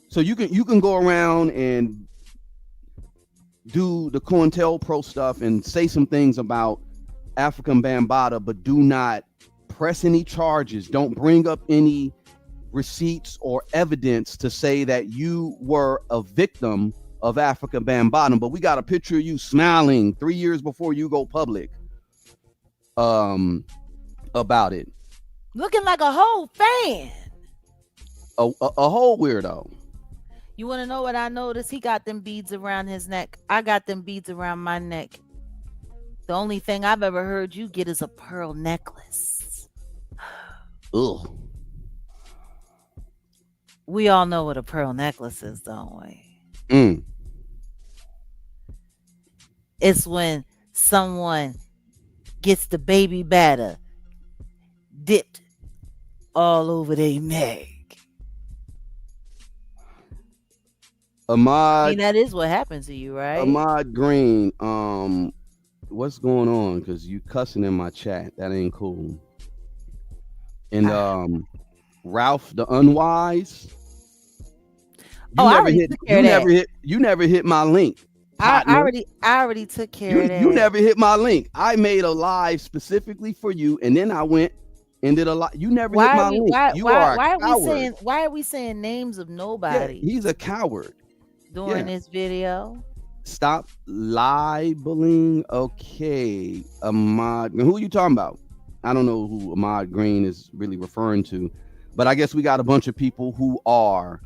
So you can go around and do the COINTELPRO stuff and say some things about Afrika Bambaataa, but do not press any charges. Don't bring up any receipts or evidence to say that you were a victim of Afrika Bambaataa. But we got a picture of you smiling 3 years before you go public about it. Looking like a whole fan. A whole weirdo. You want to know what I noticed? He got them beads around his neck. I got them beads around my neck. The only thing I've ever heard you get is a pearl necklace. Ugh. We all know what a pearl necklace is, don't we? Mm. It's when someone gets the baby batter dipped all over their neck. I mean, Ahmad that is what happened to you, right? Ahmad Green. What's going on? Because you cussing in my chat. That ain't cool. And Ralph the Unwise. You Oh, I never already hit. took care of that. You never hit my link, I partner. already took care of You that. never hit my link. I made a live specifically for you, and then I went and did a live. You never hit Why are my we link. You are a coward. why are we saying names of Yeah, nobody he's a coward. during Yeah. this video? Stop libeling. Okay. Ahmad. Who are you talking about? I don't know who Ahmad Green is really referring to, but I guess we got a bunch of people who are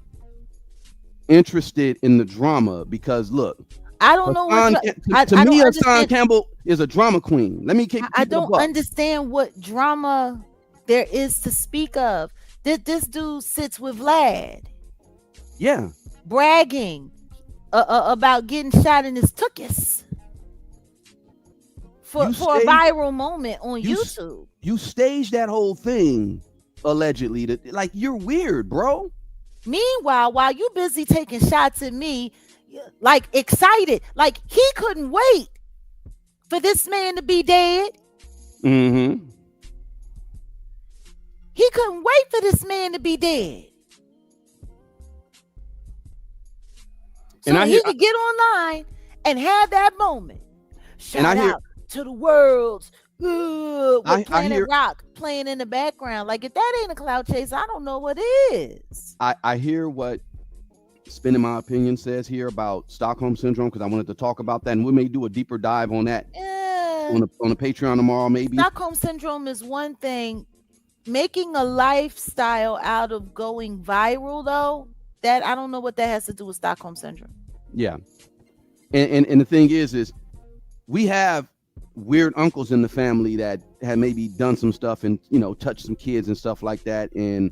interested in the drama because look, I don't know what to I don't me, Hassan understand. Campbell is a drama queen. Let me keep I it a don't buck. understand what drama there is to speak of. This dude sits with Vlad Yeah. bragging about getting shot in his tuchus You for a staged viral moment on you YouTube. you staged that whole thing allegedly. Like you're weird, bro. Meanwhile, while you busy taking shots at me, like excited, like he couldn't wait for this man to be dead. Mm-hmm. He couldn't wait for this man to be dead. So he could get online and have that moment. Shout out to the world. With Planet Rock playing in the background. Like if that ain't a cloud chase, I don't know what is. I hear what Spinning My Opinion says here about Stockholm Syndrome because I wanted to talk about that, and we may do a deeper dive on that on the Patreon tomorrow, maybe. Stockholm Syndrome is one thing. Making a lifestyle out of going viral, though, that I don't know what that has to do with Stockholm Syndrome. Yeah, and the thing is we have weird uncles in the family that have maybe done some stuff and touched some kids and stuff like that, and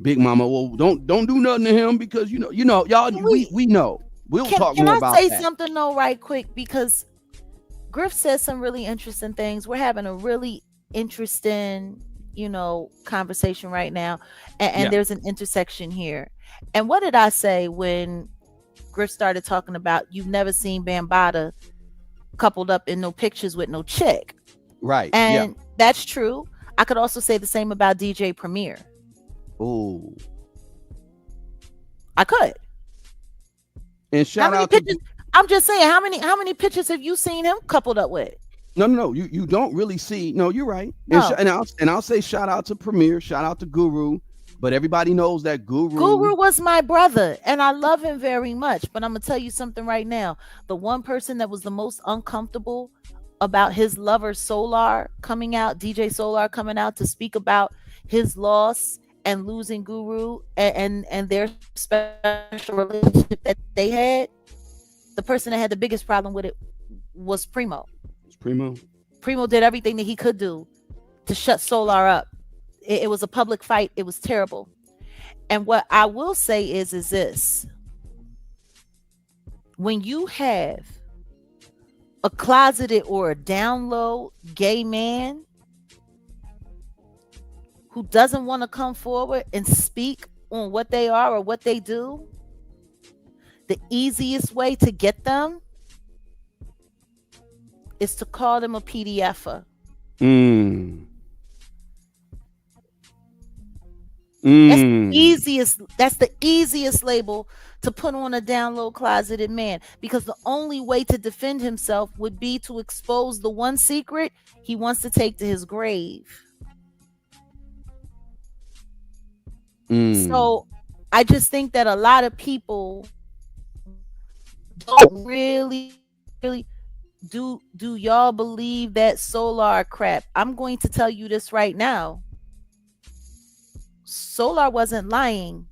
Big Mama, well, don't do nothing to him because y'all we know. We'll talk more about that. Can I say something though, right quick? Because Griff says some really interesting things. We're having a really interesting, conversation right now, and there's an intersection here. And what did I say when Griff started talking about you've never seen Bambaataa coupled up in no pictures with no chick? Right. And that's true. I could also say the same about DJ Premier. Oh, I could. And shout out pictures, I'm just saying, how many pictures have you seen him coupled up with? No. You don't really see. No, you're right. No. And I'll say shout out to Premier, shout out to Guru, but everybody knows that Guru was my brother, and I love him very much. But I'm gonna tell you something right now. The one person that was the most uncomfortable about his lover Solar coming out, DJ Solar coming out to speak about his loss and losing Guru and their special relationship that they had, the person that had the biggest problem with it was Primo. Primo did everything that he could do to shut Solar up. It was a public fight. It was terrible. And what I will say is this. When you have a closeted or a down low gay man who doesn't want to come forward and speak on what they are or what they do, the easiest way to get them is to call them a PDFer. That's the easiest label to put on a down low closeted man, because the only way to defend himself would be to expose the one secret he wants to take to his grave. So I just think that a lot of people don't really do y'all believe that Solar crap. I'm going to tell you this right now. Solar wasn't lying.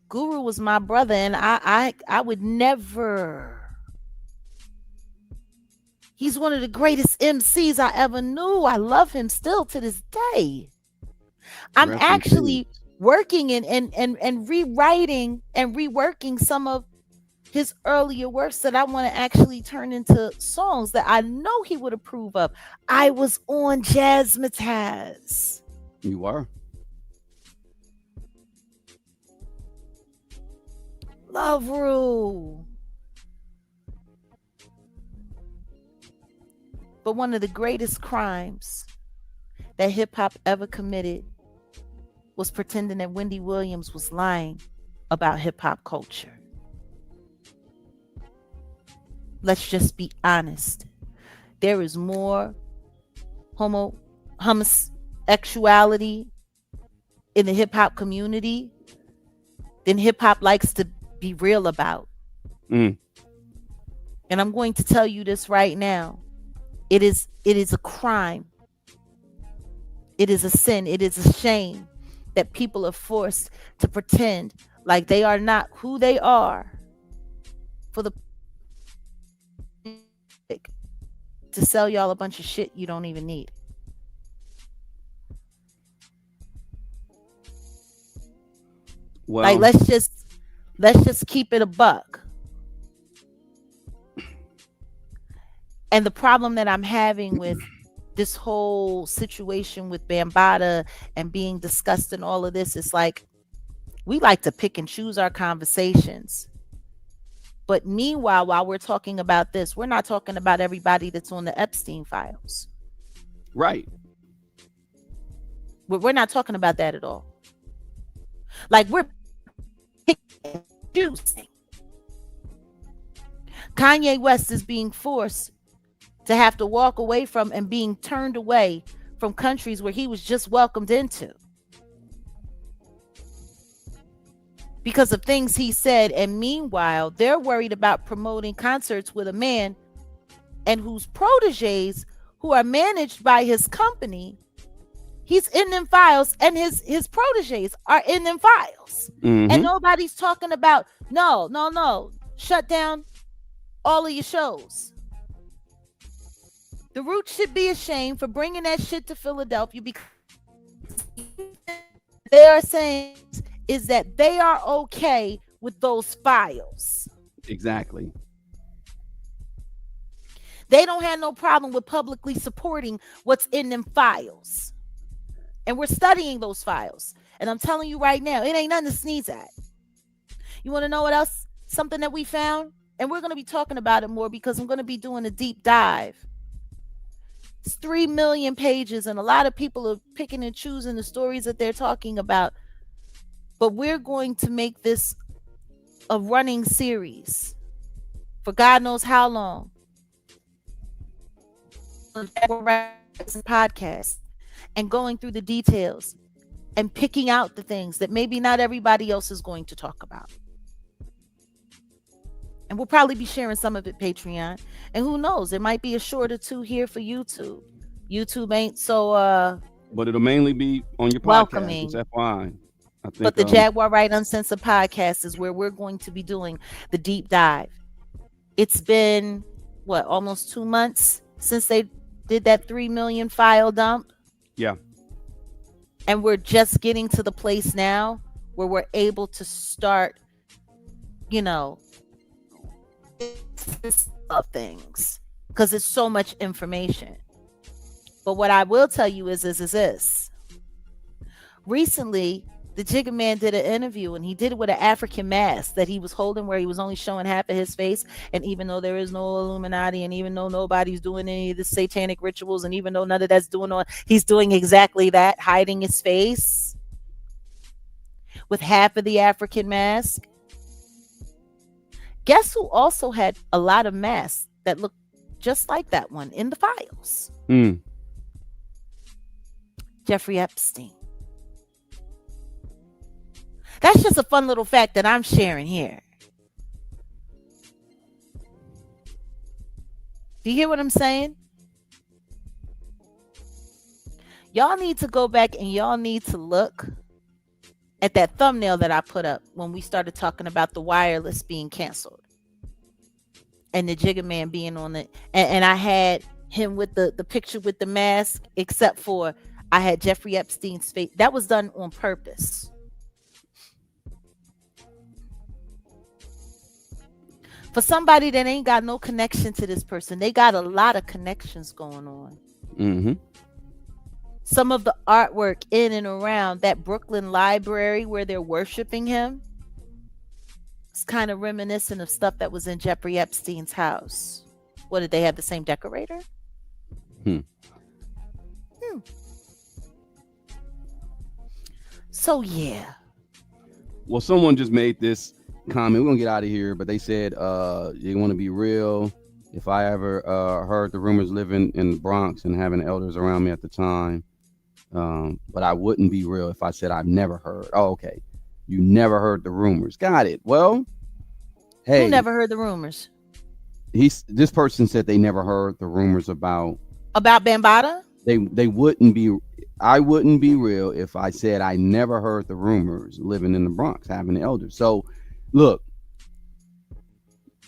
Guru was my brother, and I would never. He's one of the greatest MCs I ever knew. I love him still to this day. I'm actually working and rewriting and reworking some of his earlier works that I want to actually turn into songs that I know he would approve of. I was on Jazzmatazz. You are. Love Rule. But one of the greatest crimes that hip hop ever committed was pretending that Wendy Williams was lying about hip hop culture. Let's just be honest. There is more homosexuality in the hip hop community than hip hop likes to be real about. Mm. And I'm going to tell you this right now. It is a crime. It is a sin. It is a shame that people are forced to pretend like they are not who they are for the to sell y'all a bunch of shit you don't even need. Like Well, let's just keep it a buck. And the problem that I'm having with this whole situation with Bambaataa and being discussed and all of this is like we like to pick and choose our conversations. But meanwhile, while we're talking about this, we're not talking about everybody that's on the Epstein files. right. We're not talking about that at all. Like we're picking and choosing. Kanye West is being forced to have to walk away from and being turned away from countries where he was just welcomed into because of things he said. And meanwhile, they're worried about promoting concerts with a man and whose proteges who are managed by his company, he's in them files and his proteges are in them files. Mm-hmm. And nobody's talking about no, shut down all of your shows. The Roots should be ashamed for bringing that shit to Philadelphia because they are saying is that they are okay with those files. Exactly. They don't have no problem with publicly supporting what's in them files. And we're studying those files. And I'm telling you right now, it ain't nothing to sneeze at. You want to know what else? Something that we found? And we're going to be talking about it more because I'm going to be doing a deep dive. It's 3 million pages, and a lot of people are picking and choosing the stories that they're talking about. But we're going to make this a running series for God knows how long. Podcast and going through the details and picking out the things that maybe not everybody else is going to talk about. And we'll probably be sharing some of it Patreon. And who knows, there might be a short or two here for YouTube. YouTube ain't so but it'll mainly be on your podcast. welcoming. It's FYI. I think, But the Jaguar Right Uncensored podcast is where we're going to be doing the deep dive. It's been almost 2 months since they did that 3 million file dump. Yeah. And we're just getting to the place now where we're able to start, of things because it's so much information. But what I will tell you is this. Recently, the Jigga Man did an interview and he did it with an African mask that he was holding where he was only showing half of his face. And even though there is no Illuminati and even though nobody's doing any of the satanic rituals and even though none of that's he's doing exactly that, hiding his face with half of the African mask. Guess who also had a lot of masks that looked just like that one in the files? Jeffrey Epstein. That's just a fun little fact that I'm sharing here. Do you hear what I'm saying? Y'all need to go back and y'all need to look at that thumbnail that I put up when we started talking about the wireless being canceled and the Jigga Man being on it. And I had him with the picture with the mask, except for I had Jeffrey Epstein's face. That was done on purpose. For somebody that ain't got no connection to this person, they got a lot of connections going on. Mm-hmm. Some of the artwork in and around that Brooklyn library where they're worshiping him, it's kind of reminiscent of stuff that was in Jeffrey Epstein's house. What, did they have the same decorator? So yeah, Well, someone just made this comment. We're gonna get out of here, but they said, you want to be real. If I ever heard the rumors living in the Bronx and having elders around me at the time, but I wouldn't be real if I said I've never heard. Oh, okay. You never heard the rumors. Got it. Well, Who hey, never heard the rumors this person said they never heard the rumors about about Bambaataa? they wouldn't be. I wouldn't be real if I said I never heard the rumors living in the Bronx having the elders. So, look,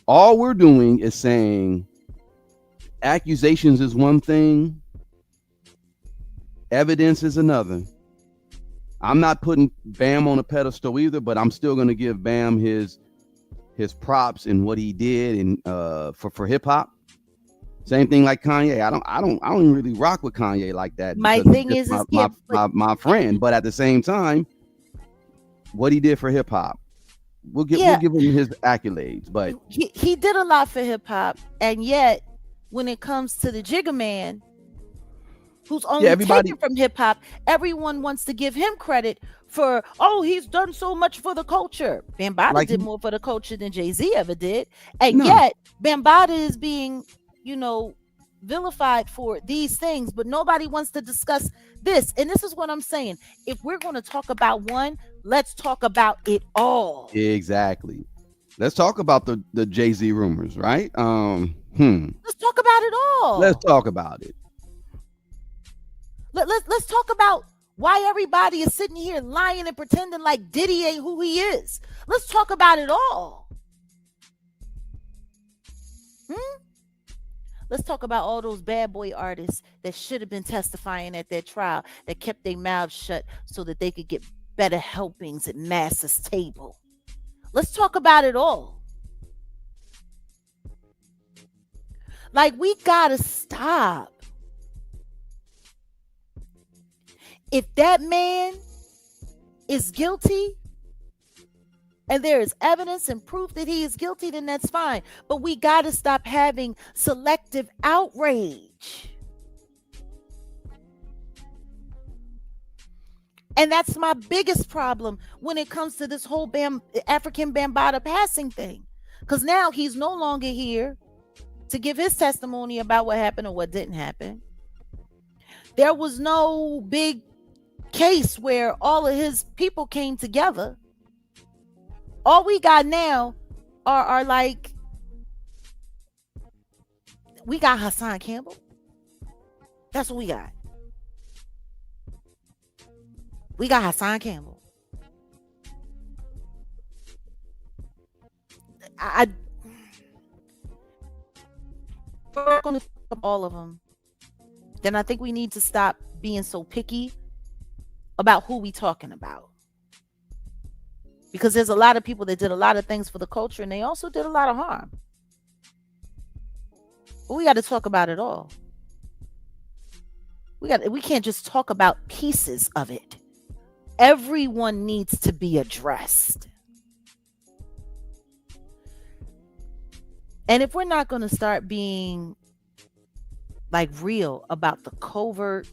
all we're doing is saying accusations is one thing, evidence is another. I'm not putting Bam on a pedestal either, but I'm still going to give Bam his props and what he did and for hip hop. Same thing like Kanye. I don't even really rock with Kanye like that My because he's thing just is yeah, my friend. But at the same time, what he did for hip hop, we'll yeah, give him his accolades. But he did a lot for hip hop, and yet when it comes to the Jigga Man, who's yeah, only everybody, taken from hip hop, everyone wants to give him credit for, oh, he's done so much for the culture. Bambaataa like did more for the culture than Jay-Z ever did. And no, yet Bambaataa is being, vilified for these things, but nobody wants to discuss this. And this is what I'm saying. If we're going to talk about one, let's talk about it all. exactly. Let's talk about the Jay-Z rumors, right? Let's talk about it Let's all. talk about it. Let's talk about why everybody is sitting here lying and pretending like Diddy ain't who he is. Let's talk about it all. Let's talk about all those bad boy artists that should have been testifying at their trial, that kept their mouths shut so that they could get better helpings at Master's table. Let's talk about it all. Like, we gotta stop. If that man is guilty and there is evidence and proof that he is guilty, then that's fine. But we got to stop having selective outrage. And that's my biggest problem when it comes to this whole African Bambaataa passing thing. Because now he's no longer here to give his testimony about what happened or what didn't happen. There was no big case where all of his people came together. All we got now are like, we got Hassan Campbell. That's what we got. We got Hassan Campbell. I we're going to talk about all of them. Then I think we need to stop being so picky about who we talking about. Because there's a lot of people that did a lot of things for the culture and they also did a lot of harm. But we got to talk about it all. We can't just talk about pieces of it. Everyone needs to be addressed. And if we're not going to start being like real about the covert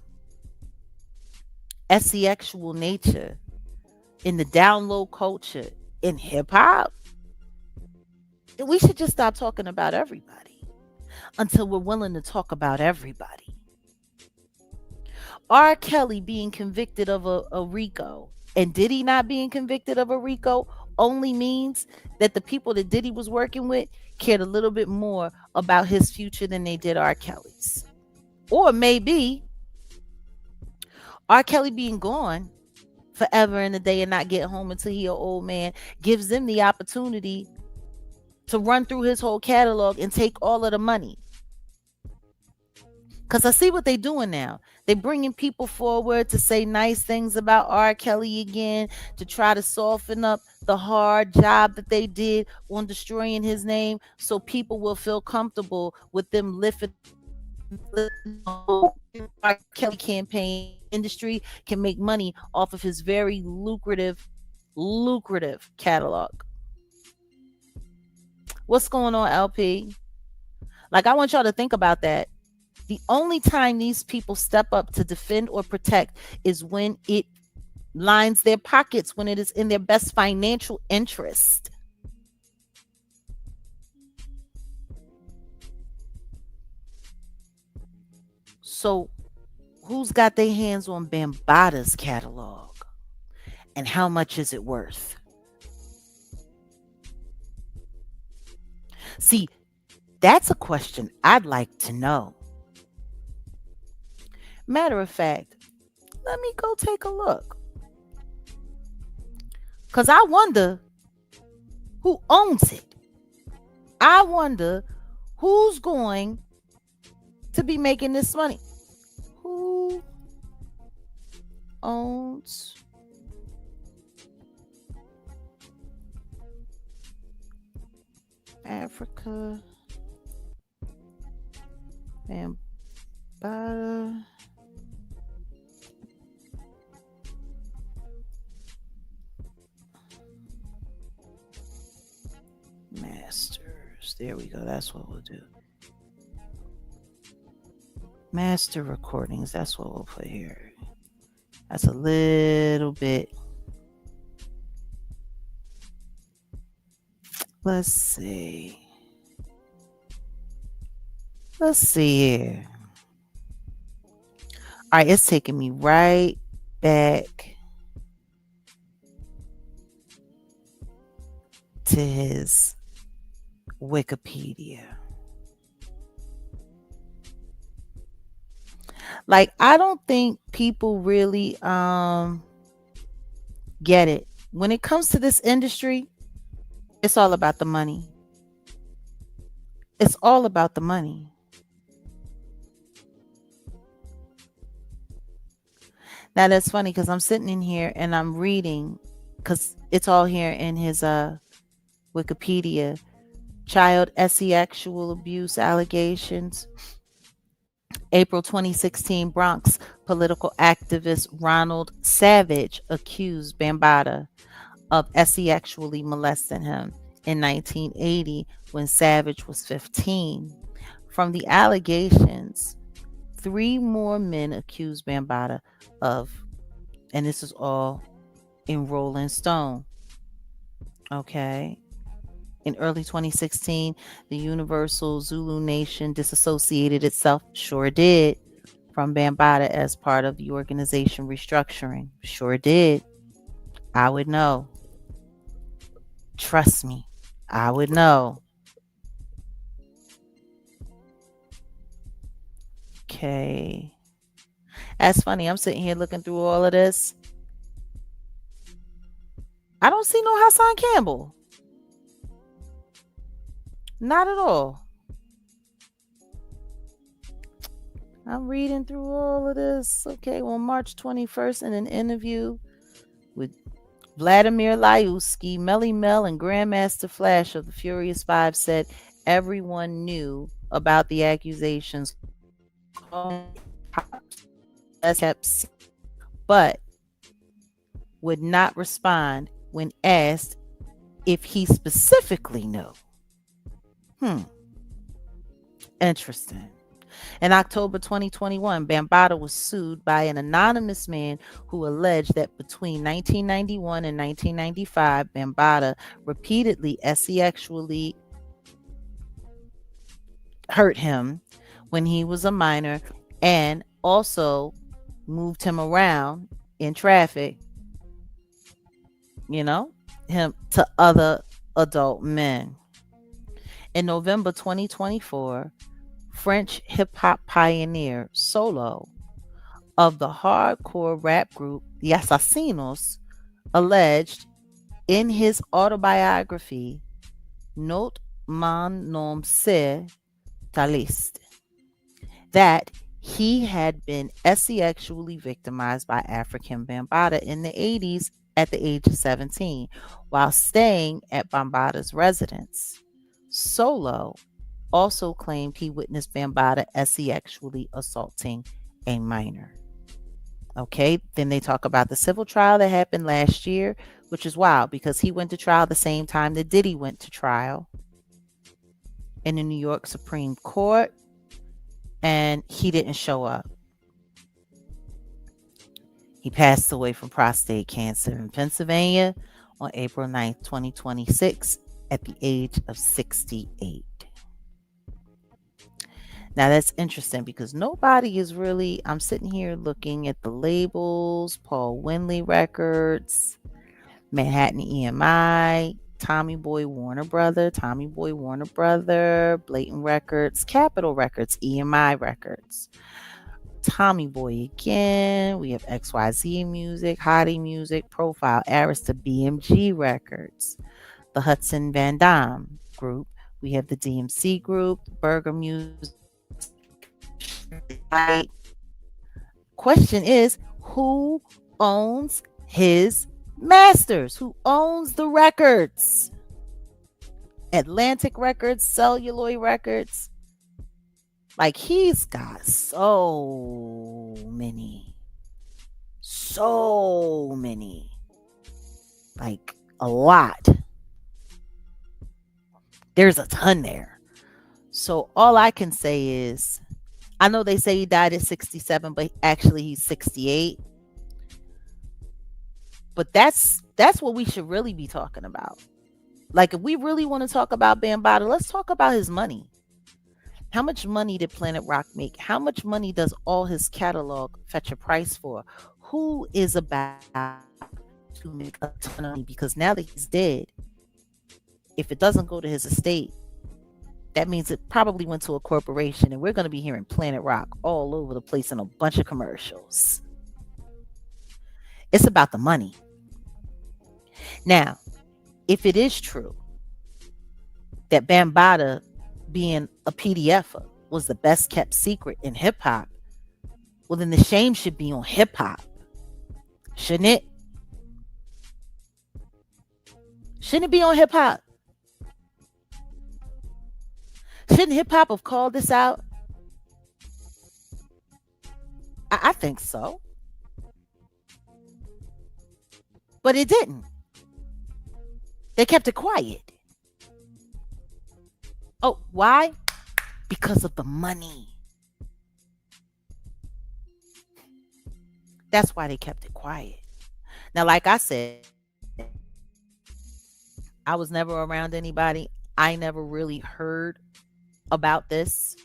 sexual nature in the down low culture in hip hop, we should just stop talking about everybody until we're willing to talk about everybody. R. Kelly being convicted of a RICO and Diddy not being convicted of a RICO only means that the people that Diddy was working with cared a little bit more about his future than they did R. Kelly's. Or maybe R. Kelly being gone forever and a day and not getting home until he an old man gives them the opportunity to run through his whole catalog and take all of the money. Because I see what they're doing now. They're bringing people forward to say nice things about R. Kelly again, to try to soften up the hard job that they did on destroying his name, so people will feel comfortable with them lifting R. Kelly campaign. Industry can make money off of his very lucrative catalog. What's going on, LP? Like, I want y'all to think about that. The only time these people step up to defend or protect is when it lines their pockets when it is in their best financial interest. So, who's got their hands on Bambaata's catalog and how much is it worth? See, that's a question I'd like to know. Matter of fact, let me go take a look. Because I wonder who owns it. I wonder who's going to be making this money. Who owns Africa Bambaataa Masters? There we go. That's what we'll do. Master recordings. That's what we'll put here. That's a little bit. Let's see. Let's see here. All right, it's taking me right back to his Wikipedia. Like, I don't think people really get it. When it comes to this industry, it's all about the money. It's all about the money. Now that's funny because I'm sitting in here and I'm reading because it's all here in his Wikipedia. Child sexual abuse allegations. April 2016, Bronx political activist Ronald Savage accused Bambaataa of sexually molesting him in 1980 when Savage was 15. From the allegations, 3 more men accused Bambaataa of, and this is all in Rolling Stone. Okay. In early 2016, the Universal Zulu Nation disassociated itself, sure did, from Bambaataa as part of the organization restructuring. Sure did. I would know. Trust me, I would know. Okay. That's funny. I'm sitting here looking through all of this. I don't see no Hassan Campbell. Not at all. I'm reading through all of this. Okay, on March 21st, in an interview with Vladimir Lyuski, Melly Mel, and Grandmaster Flash of the Furious Five said everyone knew about the accusations, but would not respond when asked if he specifically knew. Interesting. In October 2021, Bambaataa was sued by an anonymous man who alleged that between 1991 and 1995, Bambaataa repeatedly sexually hurt him when he was a minor and also moved him around in traffic, him to other adult men. In November 2024, French hip-hop pioneer Solo of the hardcore rap group The Assassinos alleged in his autobiography Note Mon Nom C'est Taliste that he had been sexually victimized by Afrika Bambaataa in the 80s at the age of 17 while staying at Bambaata's residence. Solo also claimed he witnessed Bambaataa sexually assaulting a minor. Okay, then they talk about the civil trial that happened last year, which is wild because he went to trial the same time that Diddy went to trial in the New York Supreme Court, and he didn't show up. He passed away from prostate cancer in Pennsylvania on April 9th, 2026, at the age of 68. Now that's interesting because nobody is really, I'm sitting here looking at the labels, Paul Winley Records, Manhattan EMI, Tommy Boy Warner Brother, Blatant Records, Capitol Records, EMI Records, Tommy Boy again. We have XYZ Music, Hottie Music, Profile, Arista, BMG Records, the Hudson Van Dam Group. We have the DMC Group, Burger Music. Question is, who owns his masters? Who owns the records? Atlantic Records, Celluloid Records. Like, he's got so many. Like, a lot. There's a ton there. So all I can say is, I know they say he died at 67, but actually he's 68. But that's what we should really be talking about. Like, if we really want to talk about Bambaataa, let's talk about his money. How much money did Planet Rock make? How much money does all his catalog fetch a price for? Who is about to make a ton of money? Because now that he's dead, if it doesn't go to his estate, that means it probably went to a corporation, and we're going to be hearing Planet Rock all over the place in a bunch of commercials. It's about the money. Now, if it is true that Bambaataa being a PDF was the best kept secret in hip hop, well, then the shame should be on hip hop, shouldn't it? Shouldn't it be on hip hop? Shouldn't hip hop have called this out? I think so. But it didn't. They kept it quiet. Oh, why? Because of the money. That's why they kept it quiet. Now, like I said, I was never around anybody. I never really heard about this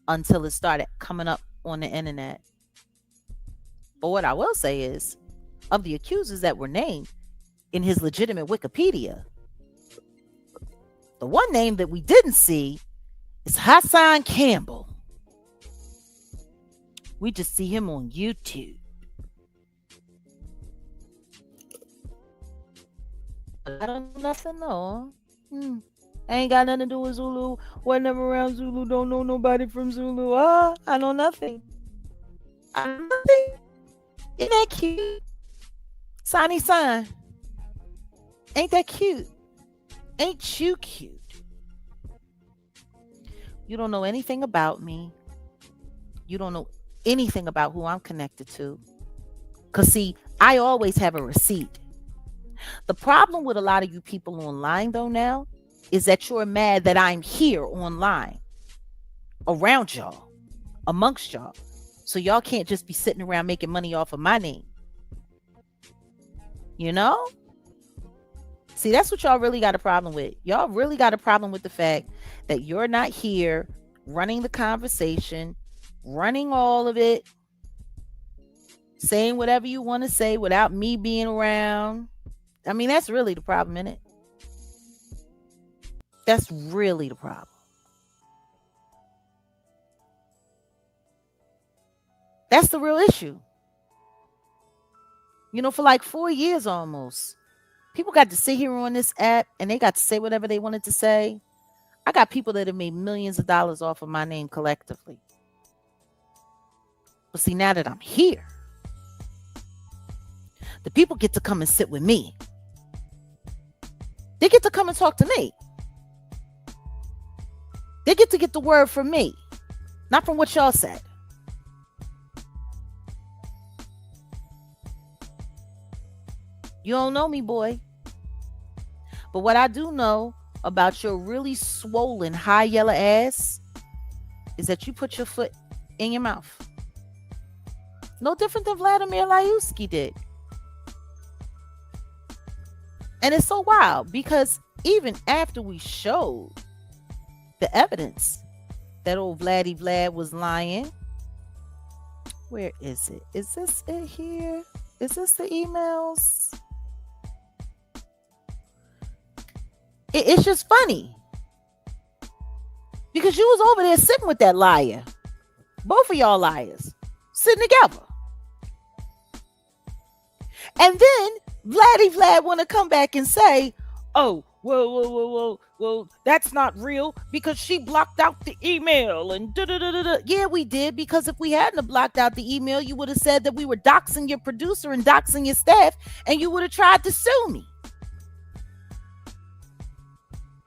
until it started coming up on the internet. But what I will say is, of the accusers that were named in his legitimate Wikipedia, the one name that we didn't see is Hassan Campbell. We just see him on YouTube. I don't know nothing, no. Ain't got nothing to do with Zulu. Wasn't never around Zulu. Don't know nobody from Zulu. I know nothing. I know nothing. Isn't that cute? Sonny Son. Ain't that cute? Ain't you cute? You don't know anything about me. You don't know anything about who I'm connected to. Because, see, I always have a receipt. The problem with a lot of you people online, though, now, is that you're mad that I'm here online, around y'all, amongst y'all. So y'all can't just be sitting around making money off of my name. You know? See, that's what y'all really got a problem with. Y'all really got a problem with the fact that you're not here running the conversation, running all of it, saying whatever you want to say without me being around. I mean, that's really the problem, isn't it? That's really the problem. That's the real issue. You know, for like 4 years almost, people got to sit here on this app and they got to say whatever they wanted to say. I got people that have made millions of dollars off of my name collectively. But see, now that I'm here, the people get to come and sit with me. They get to come and talk to me. They get to get the word from me, not from what y'all said. You don't know me, boy. But what I do know about your really swollen, high yellow ass is that you put your foot in your mouth. No different than Vladimir Lyuski did. And it's so wild because even after we showed the evidence that old Vladdy Vlad was lying, where is it? Is this it here? Is this the emails? It's just funny because you was over there sitting with that liar. Both of y'all liars sitting together. And then Vladdy Vlad want to come back and say, oh, well, that's not real because she blocked out the email and da-da-da-da-da. Yeah, we did, because if we hadn't blocked out the email, you would have said that we were doxing your producer and doxing your staff, and you would have tried to sue me.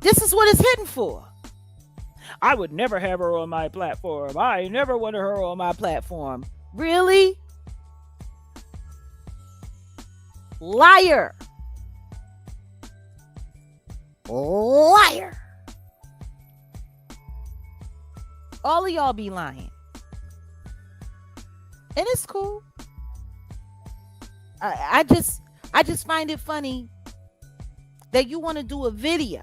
This is what it's hidden for. I would never have her on my platform. I never wanted her on my platform. Really? Liar. Liar. All of y'all be lying. And it's cool. I just find it funny that you want to do a video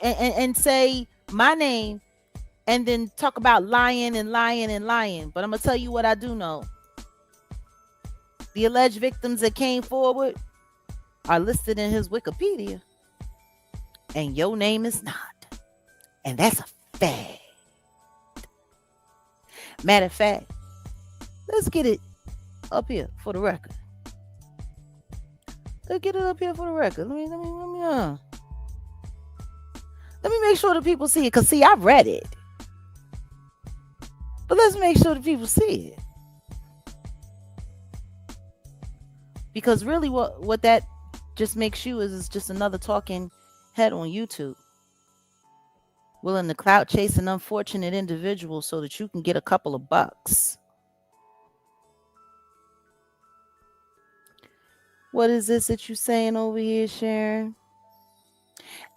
and say my name and then talk about lying and lying and lying. But I'm going to tell you what I do know. The alleged victims that came forward are listed in his Wikipedia. And your name is not. And that's a fact. Matter of fact, let's get it up here for the record. Let's get it up here for the record. Let me make sure the people see it. Because, see, I've read it. But let's make sure the people see it. Because really what that just makes you is just another talking head on YouTube. Willing to clout chase an unfortunate individual so that you can get a couple of bucks. What is this that you saying over here, Sharon?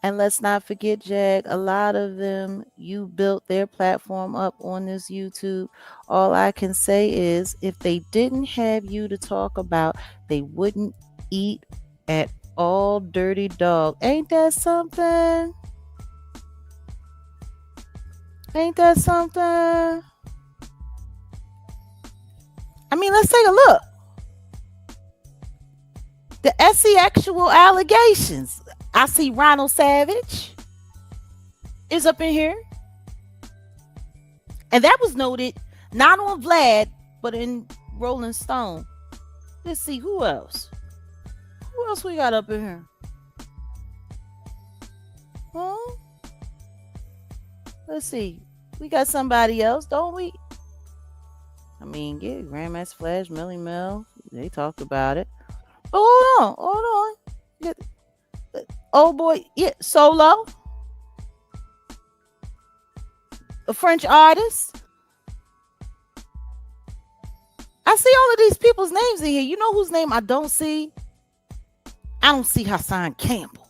And let's not forget, Jag, a lot of them, you built their platform up on this YouTube. All I can say is if they didn't have you to talk about, they wouldn't eat at all. Dirty dog. Ain't that something? Ain't that something? I mean, let's take a look. The Essie actual allegations. I see Ronald Savage is up in here. And that was noted not on Vlad, but in Rolling Stone. Let's see, who else? Who else we got up in here? Huh? Let's see. We got somebody else, don't we? I mean, yeah, Grandmaster Flash, Millie Mel, they talked about it. But hold on. Oh boy, yeah, Solo, a French artist. I see all of these people's names in here. You know whose name I don't see? I don't see Hassan Campbell.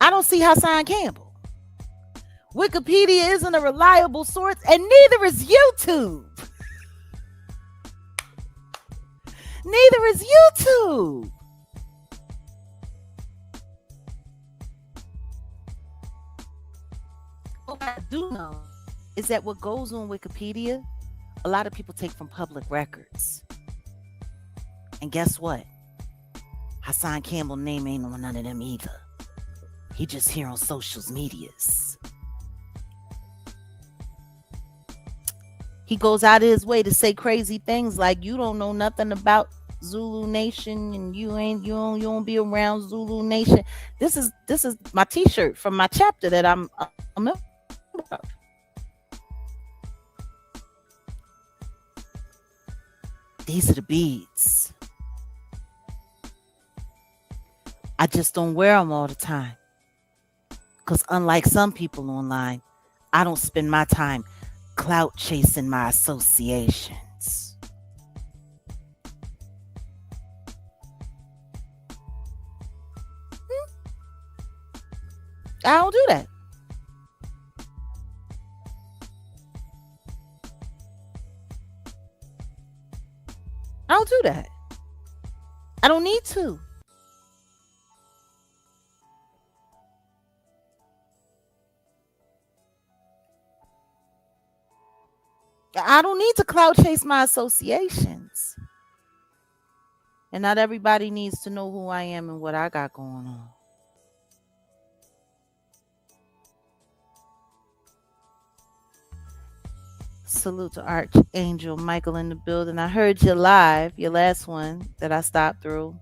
I don't see Hassan Campbell. Wikipedia isn't a reliable source, and neither is YouTube. Neither is YouTube. What I do know is that what goes on Wikipedia, a lot of people take from public records. And guess what? Hassan Campbell's name ain't on none of them either. He just here on social medias. He goes out of his way to say crazy things like you don't know nothing about Zulu Nation and you don't be around Zulu Nation. This is my t-shirt from my chapter that I'm a member of. These are the beads. I just don't wear them all the time. Because unlike some people online, I don't spend my time clout chasing my associations. I don't do that. I don't do that. I don't need to. I don't need to cloud chase my associations. And not everybody needs to know who I am and what I got going on. Salute to Archangel Michael in the building. I heard you live, your last one that I stopped through.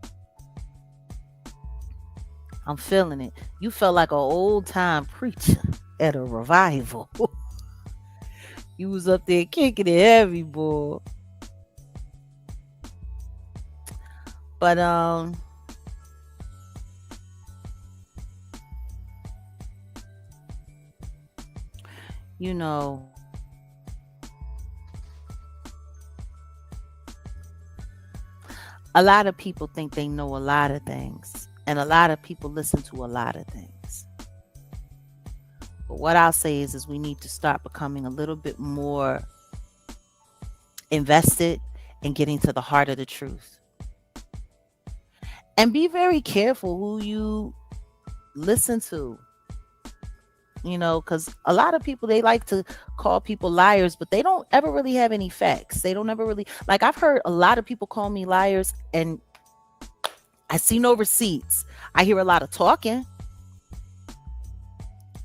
I'm feeling it. You felt like an old time preacher at a revival. You was up there kicking it heavy, boy. But you know, a lot of people think they know a lot of things, and a lot of people listen to a lot of things. But what I'll say is we need to start becoming a little bit more invested in getting to the heart of the truth. And be very careful who you listen to. Because a lot of people, they like to call people liars, but they don't ever really have any facts. They don't ever really, like, I've heard a lot of people call me liars, and I see no receipts. I hear a lot of talking.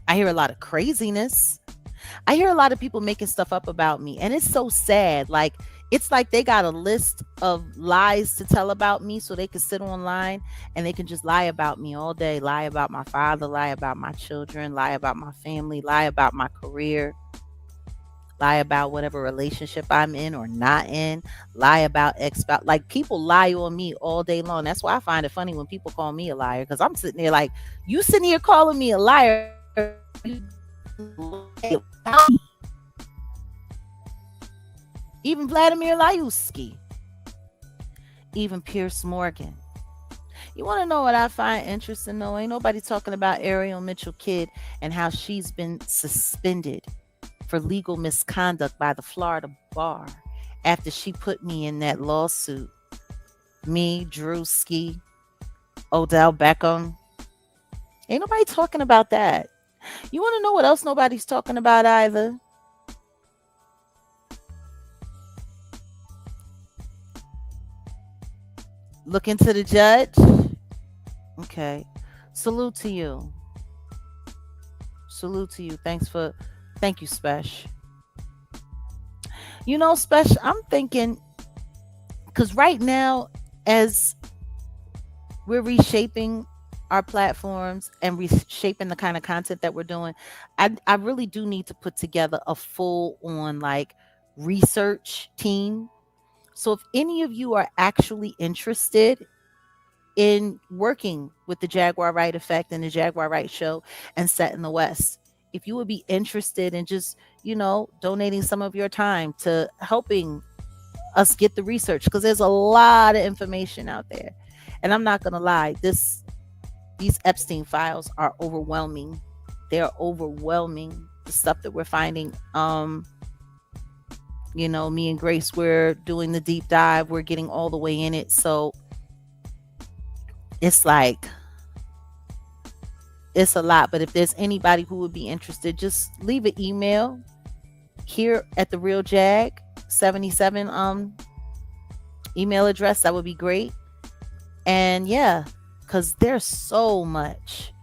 I hear a lot of craziness. I hear a lot of people making stuff up about me, and it's so sad. Like, it's like they got a list of lies to tell about me so they can sit online and they can just lie about me all day. Lie about my father, lie about my children, lie about my family, lie about my career, lie about whatever relationship I'm in or not in, lie about like, people lie on me all day long. That's why I find it funny when people call me a liar, because I'm sitting there like, you sitting here calling me a liar. Even Vladimir Lyuski, even Pierce Morgan. You want to know what I find interesting, though? Ain't nobody talking about Ariel Mitchell Kidd and how she's been suspended for legal misconduct by the Florida bar after she put me in that lawsuit. Me, Drewski, Odell Beckham. Ain't nobody talking about that. You want to know what else nobody's talking about either? Look into the judge. Okay. Salute to you. Salute to you. Thank you, Spesh. Spesh, I'm thinking, because right now, as we're reshaping our platforms and reshaping the kind of content that we're doing, I really do need to put together a full on, like, research team. So if any of you are actually interested in working with the Jaguar Wright Effect and the Jaguar Wright Show and Set in the West, if you would be interested in just, donating some of your time to helping us get the research, because there's a lot of information out there. And I'm not going to lie, these Epstein files are overwhelming. They're overwhelming, the stuff that we're finding. Me and Grace, we're doing the deep dive. We're getting all the way in it. So it's like, it's a lot. But if there's anybody who would be interested, just leave an email here at the Real Jag 77 email address. That would be great. And yeah, because there's so much.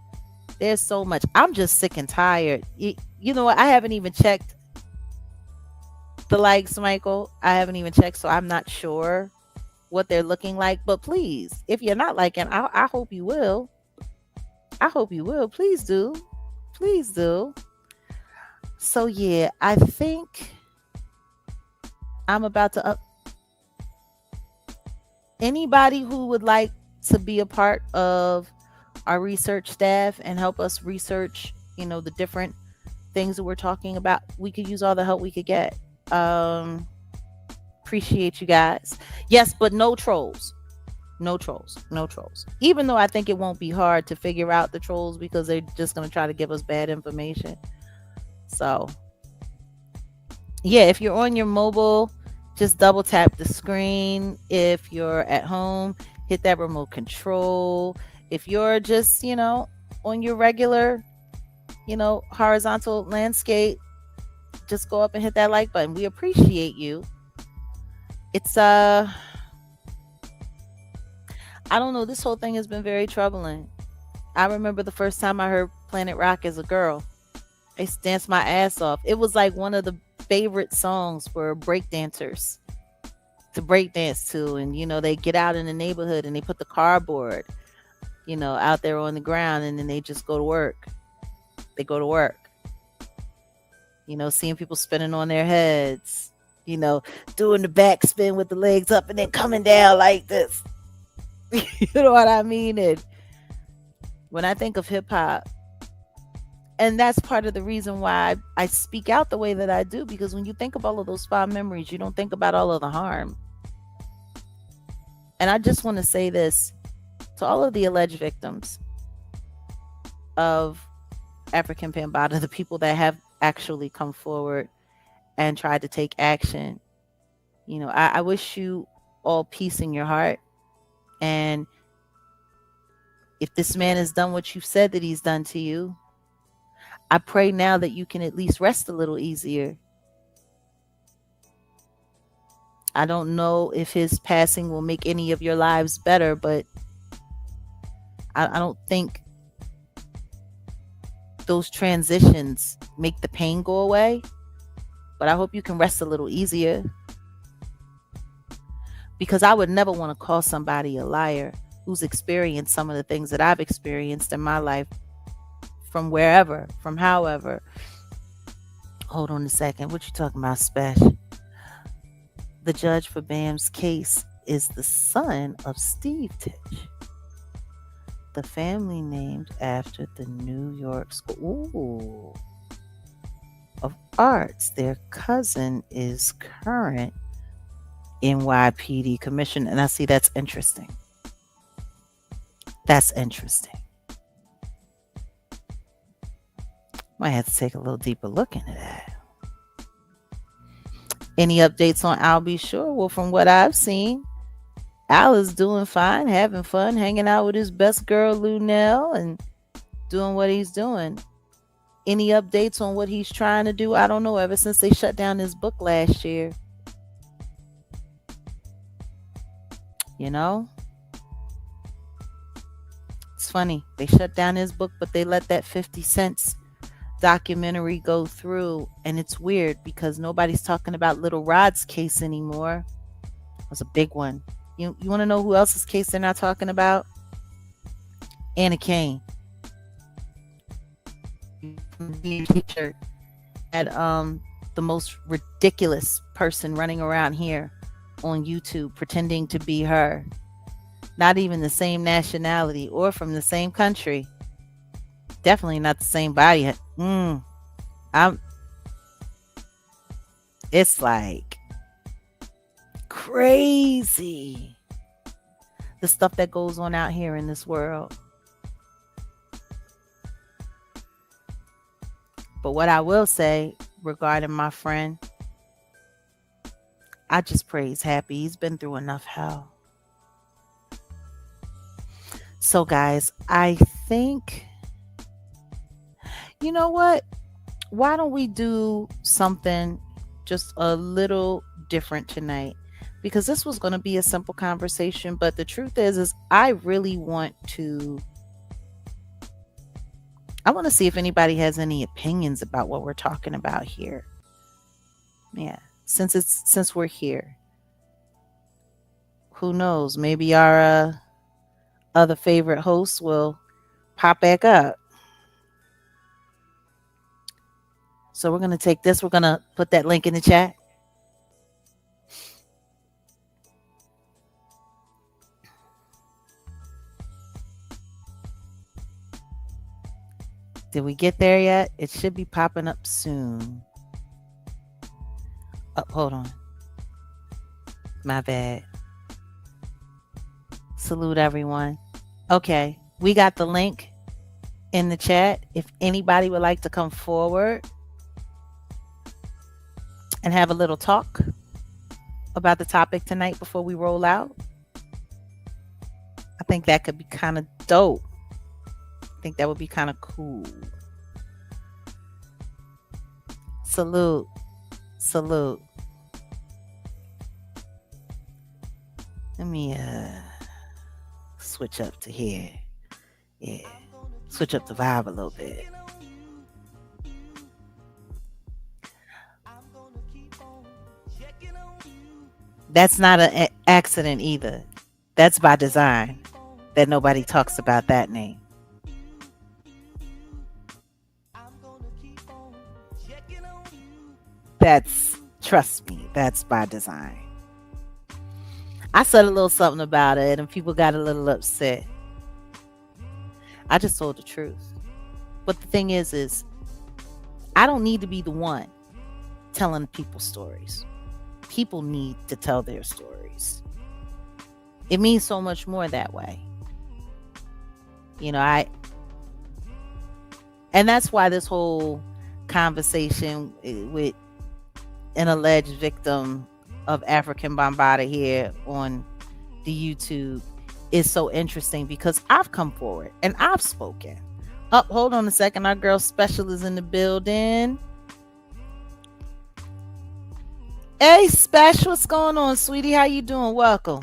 There's so much. I'm just sick and tired. You know what? I haven't even checked the likes, Michael. I haven't even checked, so I'm not sure what they're looking like. But please, if you're not liking, I hope you will. I hope you will. Please do. Please do. So yeah, I think I'm about to anybody who would like to be a part of our research staff and help us research, the different things that we're talking about. We could use all the help we could get. Appreciate you guys. Yes, but no trolls. No trolls. No trolls. Even though I think it won't be hard to figure out the trolls because they're just going to try to give us bad information. So, yeah, if you're on your mobile, just double tap the screen. If you're at home, hit that remote control. If you're just, on your regular, horizontal landscape, just go up and hit that like button. We appreciate you. It's I don't know, this whole thing has been very troubling. I remember the first time I heard Planet Rock as a girl. I used to dance my ass off. It was like one of the favorite songs for breakdancers to breakdance to. And, they get out in the neighborhood and they put the cardboard, out there on the ground, and then they just go to work. They go to work. Seeing people spinning on their heads, doing the backspin with the legs up and then coming down like this. You know what I mean? And when I think of hip hop, and that's part of the reason why I speak out the way that I do, because when you think of all of those fond memories, you don't think about all of the harm. And I just want to say this to all of the alleged victims of Afrika Bambaataa, the people that have actually come forward and tried to take action. I wish you all peace in your heart. And if this man has done what you've said that he's done to you, I pray now that you can at least rest a little easier. I don't know if his passing will make any of your lives better, but I don't think those transitions make the pain go away. But I hope you can rest a little easier. Because I would never want to call somebody a liar who's experienced some of the things that I've experienced in my life, from wherever, from however. Hold on a second. What you talking about, Special? The judge for Bam's case is the son of Steve Titch, the family named after the New York School of Arts. Their cousin is current NYPD commissioner. And I see that's interesting. That's interesting. Might have to take a little deeper look into that. Any updates on Al B. Sure? Well, from what I've seen, Al is doing fine, having fun, hanging out with his best girl, Lunel, and doing what he's doing. Any updates on what he's trying to do? I don't know. Ever since they shut down his book last year. It's funny. They shut down his book, but they let that 50 Cents documentary go through. And it's weird because nobody's talking about Little Rod's case anymore. It was a big one. You want to know who else's case they're not talking about? Anna Kane. Teacher had the most ridiculous person running around here on YouTube pretending to be her. Not even the same nationality or from the same country. Definitely not the same body. It's like crazy, the stuff that goes on out here in this world. But what I will say regarding my friend, I just pray he's happy. He's been through enough hell. So guys, I think, you know what? Why don't we do something just a little different tonight? Because this was going to be a simple conversation, but the truth is I really want to see if anybody has any opinions about what we're talking about here. Yeah, since we're here. Who knows? Maybe our other favorite hosts will pop back up. So we're going to take this. We're going to put that link in the chat. Did we get there yet? It should be popping up soon. Oh, hold on. My bad. Salute everyone. Okay, we got the link in the chat. If anybody would like to come forward and have a little talk about the topic tonight before we roll out, I think that could be kind of dope. I think that would be kind of cool. Salute. Salute. Let me switch up to here. Yeah. Switch up the vibe a little bit. That's not an accident either. That's by design that nobody talks about that name. Trust me, that's by design. I said a little something about it and people got a little upset. I just told the truth. But the thing is I don't need to be the one telling people stories. People need to tell their stories. It means so much more that way. You know, and that's why this whole conversation with an alleged victim of Afrika Bambaataa here on the YouTube is so interesting, because I've come forward and I've spoken. Oh, hold on a second. Our girl Special is in the building. Hey, Special, what's going on, sweetie? How you doing? Welcome.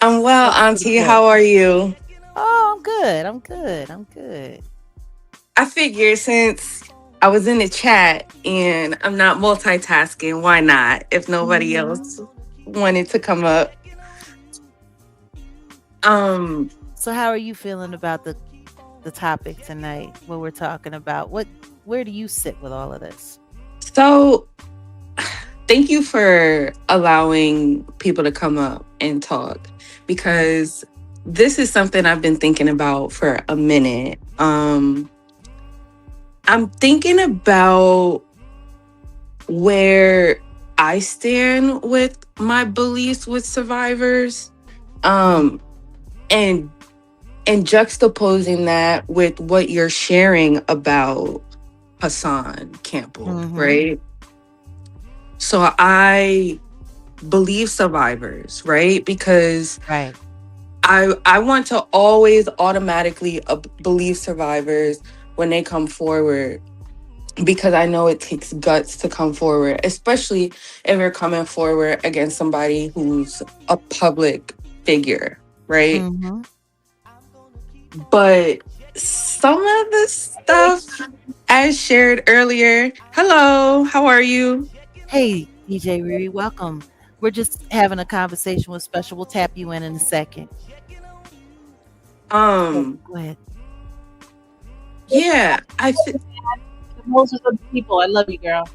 I'm well, Auntie. How are you? Oh, I'm good. I'm good. I'm good. I figured since I was in the chat and I'm not multitasking, why not? If nobody else wanted to come up. So how are you feeling about the topic tonight? What we're talking about? Where do you sit with all of this? So thank you for allowing people to come up and talk, because this is something I've been thinking about for a minute. I'm thinking about where I stand with my beliefs with survivors, and juxtaposing that with what you're sharing about Hassan Campbell, right? So I believe survivors, right? Because right. I want to always automatically believe survivors when they come forward, because I know it takes guts to come forward, especially if you're coming forward against somebody who's a public figure, right? But some of the stuff as shared earlier. Hello, how are you? Hey, DJ Riri, welcome. We're just having a conversation with Special. We'll tap you in a second. Go ahead. Yeah, most of the people. I love you, girl.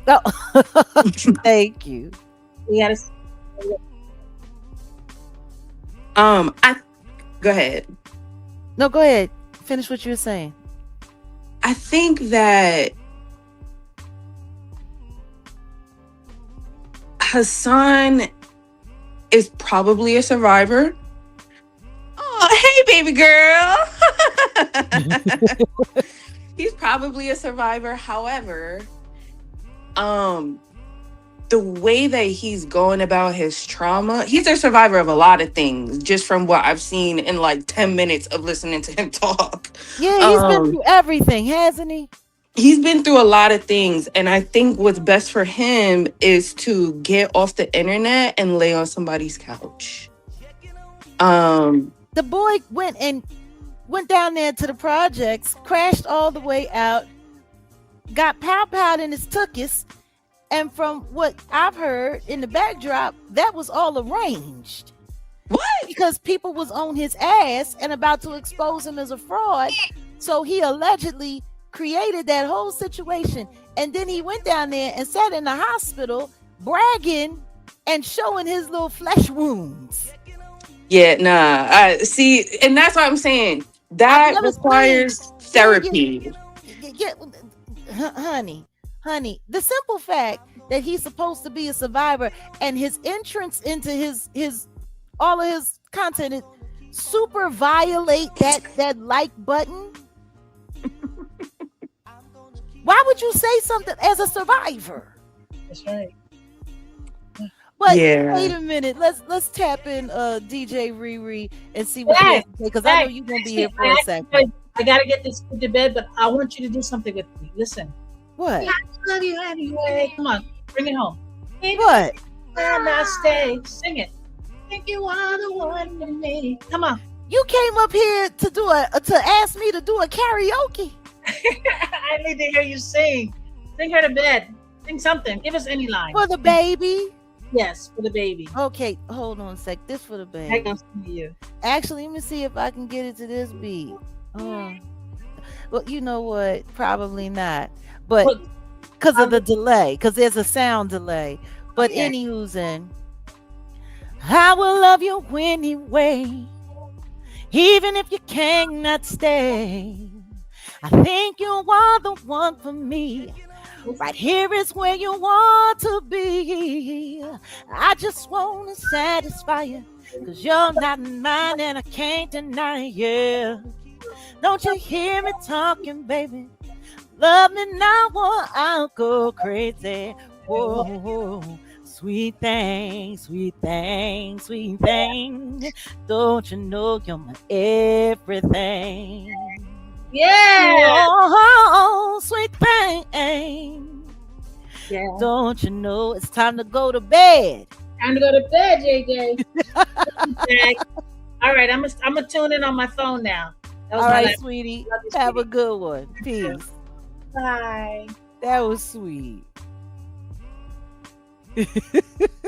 Oh, thank you. We gotta. Go ahead. No, go ahead. Finish what you were saying. I think that Hassan is probably a survivor. Oh, hey, baby girl. He's probably a survivor. However, the way that he's going about his trauma, he's a survivor of a lot of things, just from what I've seen in like 10 minutes of listening to him talk. Yeah, he's been through everything, hasn't he? He's been through a lot of things. And I think what's best for him is to get off the internet and lay on somebody's couch. The boy went down there to the projects, crashed all the way out, got pow-powed in his tuchus. And from what I've heard in the backdrop, that was all arranged. What? Because people was on his ass and about to expose him as a fraud. So he allegedly created that whole situation. And then he went down there and sat in the hospital bragging and showing his little flesh wounds. Yeah, nah. See, and that's what I'm saying. That requires therapy. Honey, the simple fact that he's supposed to be a survivor and his entrance into his all of his content super violate that like button? Why would you say something as a survivor? That's right. But wait Yeah. a minute, let's tap in DJ Riri and see what she has Hey, to say because I know hey, you're gonna be listen, here for a second. I gotta get this kid to bed, but I want you to do something with me. Listen. Yeah, What? I love you anyway. Come on, bring it home. Baby, What? and I stay. Sing it. Think you are the one to me. Come on. You came up here to do to ask me to do a karaoke I need to hear you sing. Sing her to bed. Sing something. Give us any line. for the baby. Yes, for the baby. Okay, hold on a sec. This for the I baby. gotta sing to you. Actually, let me see if I can get it to this beat. Oh, well, you know what? Probably not. But Look, because of I'm, the delay, because there's a sound delay. But okay. anywho's in, I will love you anyway, even if you cannot stay. I think you are the one for me. Right here is where you want to be. I just want to satisfy you, cause you're not mine and I can't deny you. Don't you hear me talking, baby? Love me now or I'll go crazy. Whoa, sweet thing, sweet thing, sweet thing. Don't you know you're my everything? Yeah. Oh, sweet thing. Yeah. Don't you know it's time to go to bed? Time to go to bed, JJ. Okay. All right, I'm gonna tune in on my phone now. That was All my right, last. sweetie. Love you, Have a sweetie. good one. Peace. Bye. That was sweet.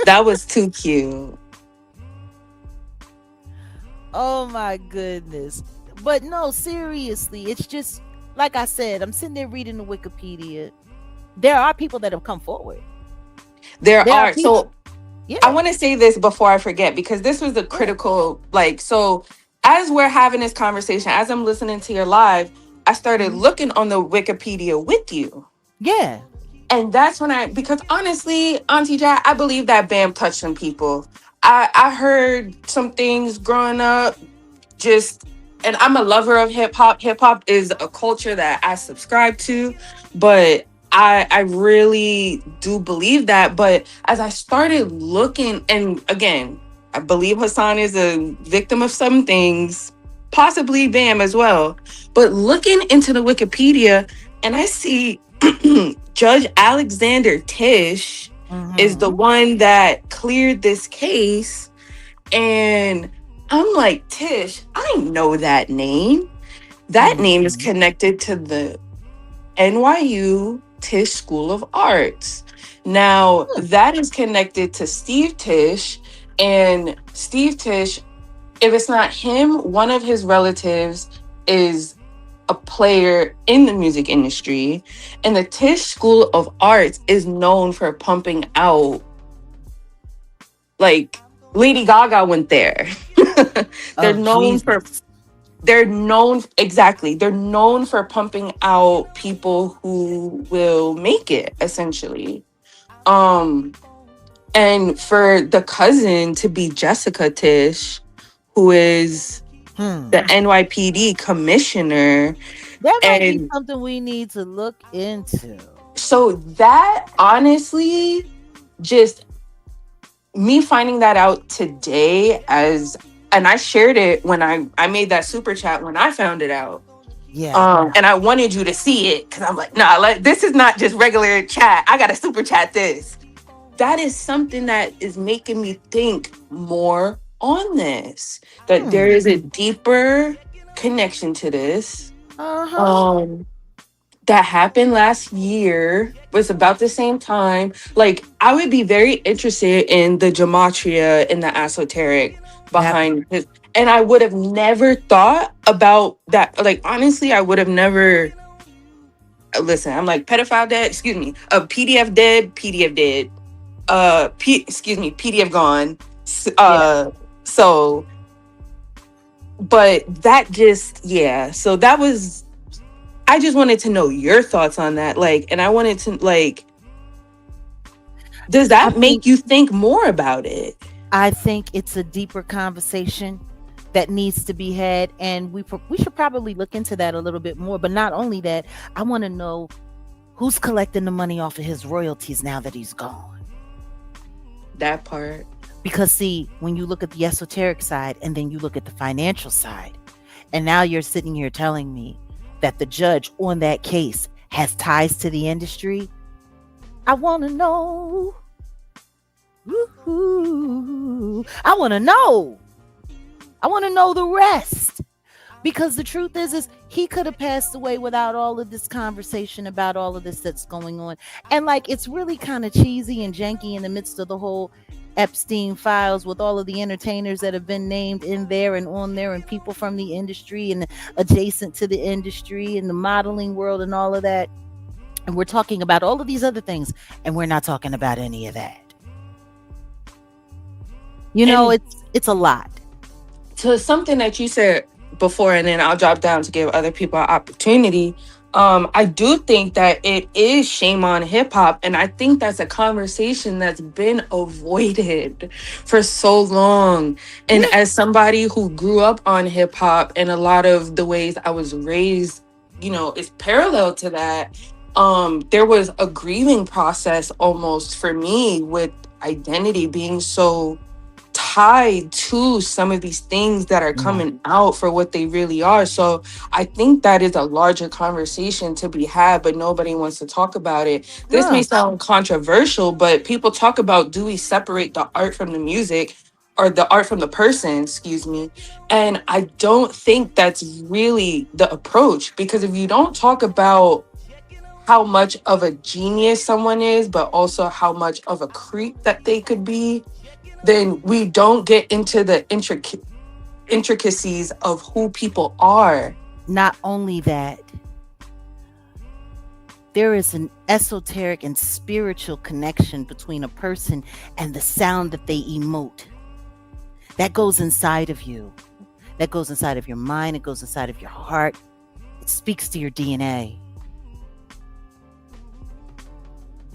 That was too cute. Oh my goodness. But no, seriously, it's just like I said, I'm sitting there reading the Wikipedia. There are people that have come forward. There There are are. people. So I Yeah. want to say this before I forget because this was the Yeah. critical, like, so as we're having this conversation, as I'm listening to your live, I started Mhm. looking on the Wikipedia with you. Yeah. And that's when because honestly, Auntie Jack, I believe that Bam touched some people. I heard some things growing up, just, and I'm a lover of hip hop. Hip hop is a culture that I subscribe to, but I really do believe that. But as I started looking, and again, I believe Hassan is a victim of some things, possibly Bam as well. But looking into the Wikipedia, and I see Judge Alexander Tish is the Hmm. one that cleared this case, and I'm like, Tish, I know that name. That name is Hmm. connected to the NYU Tisch School of Arts. Now, that is connected to Steve Tisch. And Steve Tisch, if it's not him, one of his relatives is a player in the music industry. And the Tisch School of Arts is known for pumping out, like, Lady Gaga went there. they're Oh known for Jesus. they're known exactly they're known for pumping out people who will make it, essentially. um and for the cousin to be Jessica Tish, who is the Hmm. NYPD commissioner. That might be And something we need to look into. so that honestly, just me finding that out today, as and I shared it when I made that super chat when I found it out. Yeah. And I wanted you to see it because I'm like, nah, this is not just regular chat. I gotta super chat this. That is something that is making me think more on this. That there Hmm. is a deeper connection to this. Uh-huh. Um, that happened last year. Was about the same time. Like, I would be very interested in the gematria and the esoteric That behind this. And I would have never thought about that. Like, honestly, I would have never. Listen, I'm like, pedophile dead. Excuse me. PDF dead. PDF dead. Excuse me. PDF gone. yeah. So, but that just, yeah. So that was. I just wanted to know your thoughts on that. Like, and I wanted to, like, does I that think make you think more about it? I think it's a deeper conversation that needs to be had, and we should probably look into that a little bit more. But not only that, I want to know who's collecting the money off of his royalties now that he's gone. That part. Because see, when you look at the esoteric side and then you look at the financial side, and now you're sitting here telling me that the judge on that case has ties to the industry, I want to know. Woo-hoo. I want to know. I want to know the rest. Because the truth is he could have passed away without all of this conversation about all of this that's going on. And like, it's really kind of cheesy and janky in the midst of the whole Epstein files, with all of the entertainers that have been named in there and on there, and people from the industry and adjacent to the industry and the modeling world and all of that. And we're talking about all of these other things, and we're not talking about any of that. You know, it's a lot. To something that you said before, and then I'll drop down to give other people an opportunity. I do think that it is shame on hip hop, and I think that's a conversation that's been avoided for so long. And as somebody who grew up on hip hop, and a lot of the ways I was raised, you know, is parallel to that. There was a grieving process almost for me with identity being so tied to some of these things that are coming out for what they really are. So I think that is a larger conversation to be had, but nobody wants to talk about it. This may sound controversial, but people talk about, do we separate the art from the music, or the art from the person, excuse me. And I don't think that's really the approach, because if you don't talk about how much of a genius someone is, but also how much of a creep that they could be, then we don't get into the intricacies of who people are. Not only that, there is an esoteric and spiritual connection between a person and the sound that they emote. That goes inside of you. That goes inside of your mind. It goes inside of your heart. It speaks to your DNA.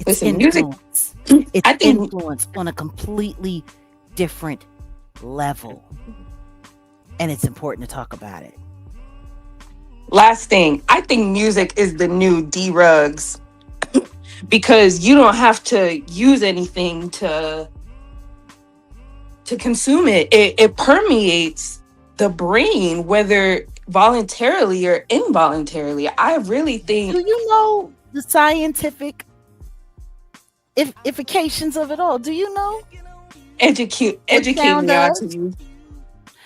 It's influence. It's influence on a completely different level. And it's important to talk about it. Last thing, I think music is the new D-Rugs. Because you don't have to use anything to consume it. It permeates the brain, whether voluntarily or involuntarily. I really think... Do you know the scientific implications of it all? Do you know? Educate me, Auntie.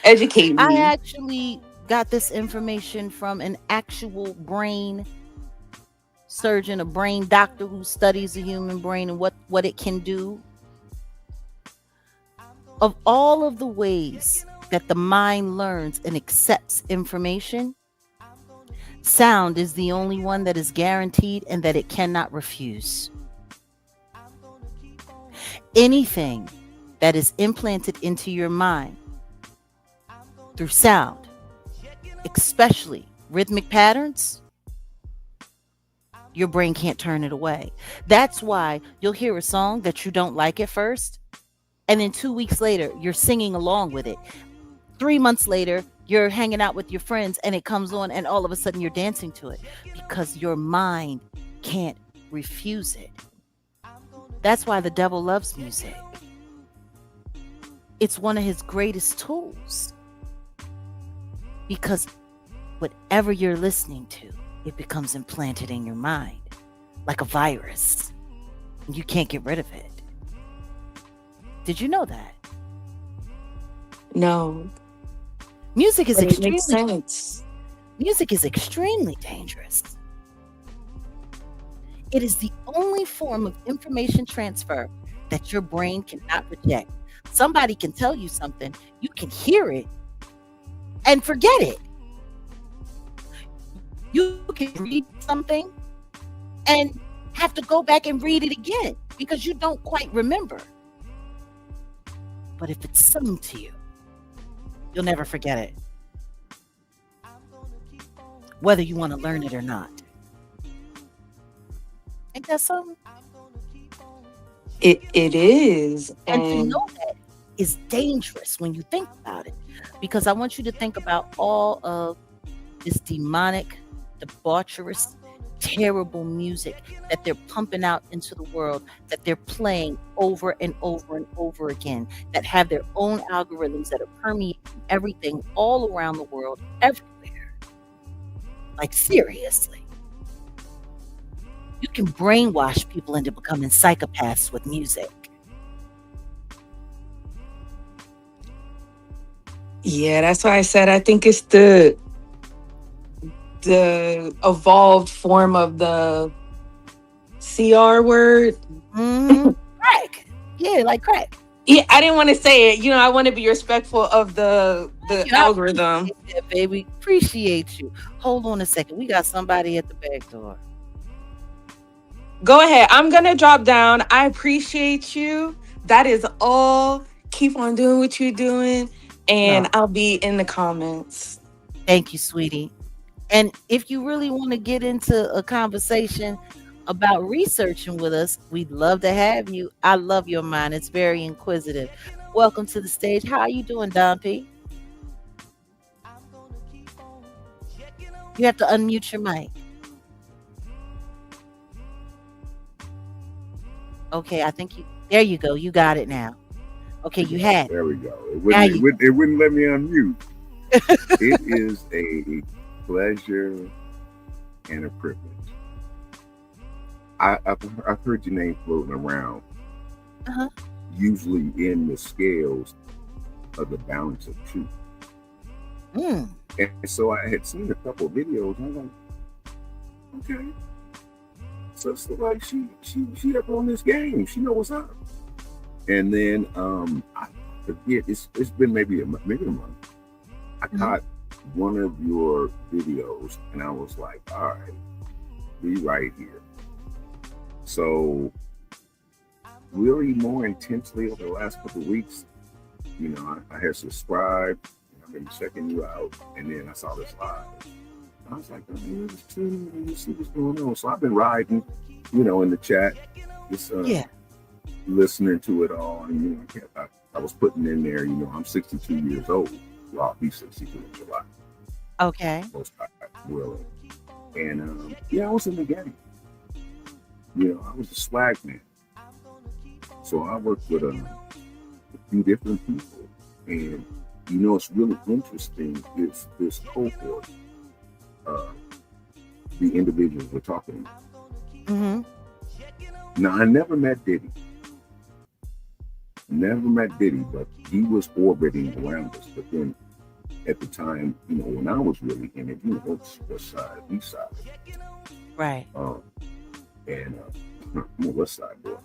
Educate me. I actually got this information from an actual brain surgeon, a brain doctor who studies the human brain and what it can do. Of all of the ways that the mind learns and accepts information, sound is the only one that is guaranteed and that it cannot refuse. Anything that is implanted into your mind through sound, especially rhythmic patterns, your brain can't turn it away. That's why you'll hear a song that you don't like at first, and then 2 weeks later, you're singing along with it. 3 months later, you're hanging out with your friends and it comes on, and all of a sudden you're dancing to it because your mind can't refuse it. That's why the devil loves music. It's one of his greatest tools. Because whatever you're listening to, it becomes implanted in your mind like a virus. And you can't get rid of it. Did you know that? No. Music is It makes sense. Music is extremely dangerous. It is the only form of information transfer that your brain cannot reject. Somebody can tell you something, you can hear it and forget it. You can read something and have to go back and read it again because you don't quite remember. But if it's sung to you, you'll never forget it, whether you want to learn it or not. Ain't that something? It is. And to know that is dangerous when you think about it. Because I want you to think about all of this demonic, debaucherous, terrible music that they're pumping out into the world, that they're playing over and over and over again, that have their own algorithms that are permeating everything all around the world, everywhere. Like, seriously. You can brainwash people into becoming psychopaths with music. Yeah, that's why I said I think it's the evolved form of the CR word. Crack. Yeah, like crack. Yeah, I didn't want to say it. I want to be respectful of the Yeah, algorithm. appreciate that, baby. Appreciate you. Hold on a second. We got somebody at the back door. Go ahead. I'm going to drop down. I appreciate you. That is all. Keep on doing what you're doing. And I'll be in the comments. Thank you, sweetie. And if you really want to get into a conversation about researching with us, we'd love to have you. I love your mind. It's very inquisitive. Welcome to the stage. How are you doing, Don P? You have to unmute your mic. Okay, I think there you go. You got it now. Okay, you had it. There we go. It wouldn't let me unmute. It is a pleasure and a privilege. I've heard your name floating around, usually in the scales of the balance of truth. And so I had seen a couple of videos, and I'm like, okay, so it's like she up on this game. She know what's up. And then I forget, it's been maybe a month. I caught one of your videos, and I was like, all right, we right here. So really more intensely over the last couple of weeks, I had subscribed, I've been checking you out, and then I saw this live. I was like, let's see what's going on. So I've been riding, in the chat, just listening to it all. And I was putting in there, I'm 62 years old. Well, I'll be 62 in July. Okay. Most willing. And I was in the game. I was a swag man. So I worked with a few different people. And it's really interesting is this cohort, the individuals we're talking about. Now, I never met Diddy. But he was orbiting around us. But then at the time, when I was really in it, it's West Side, East Side. Right. And I'm a West Side boy.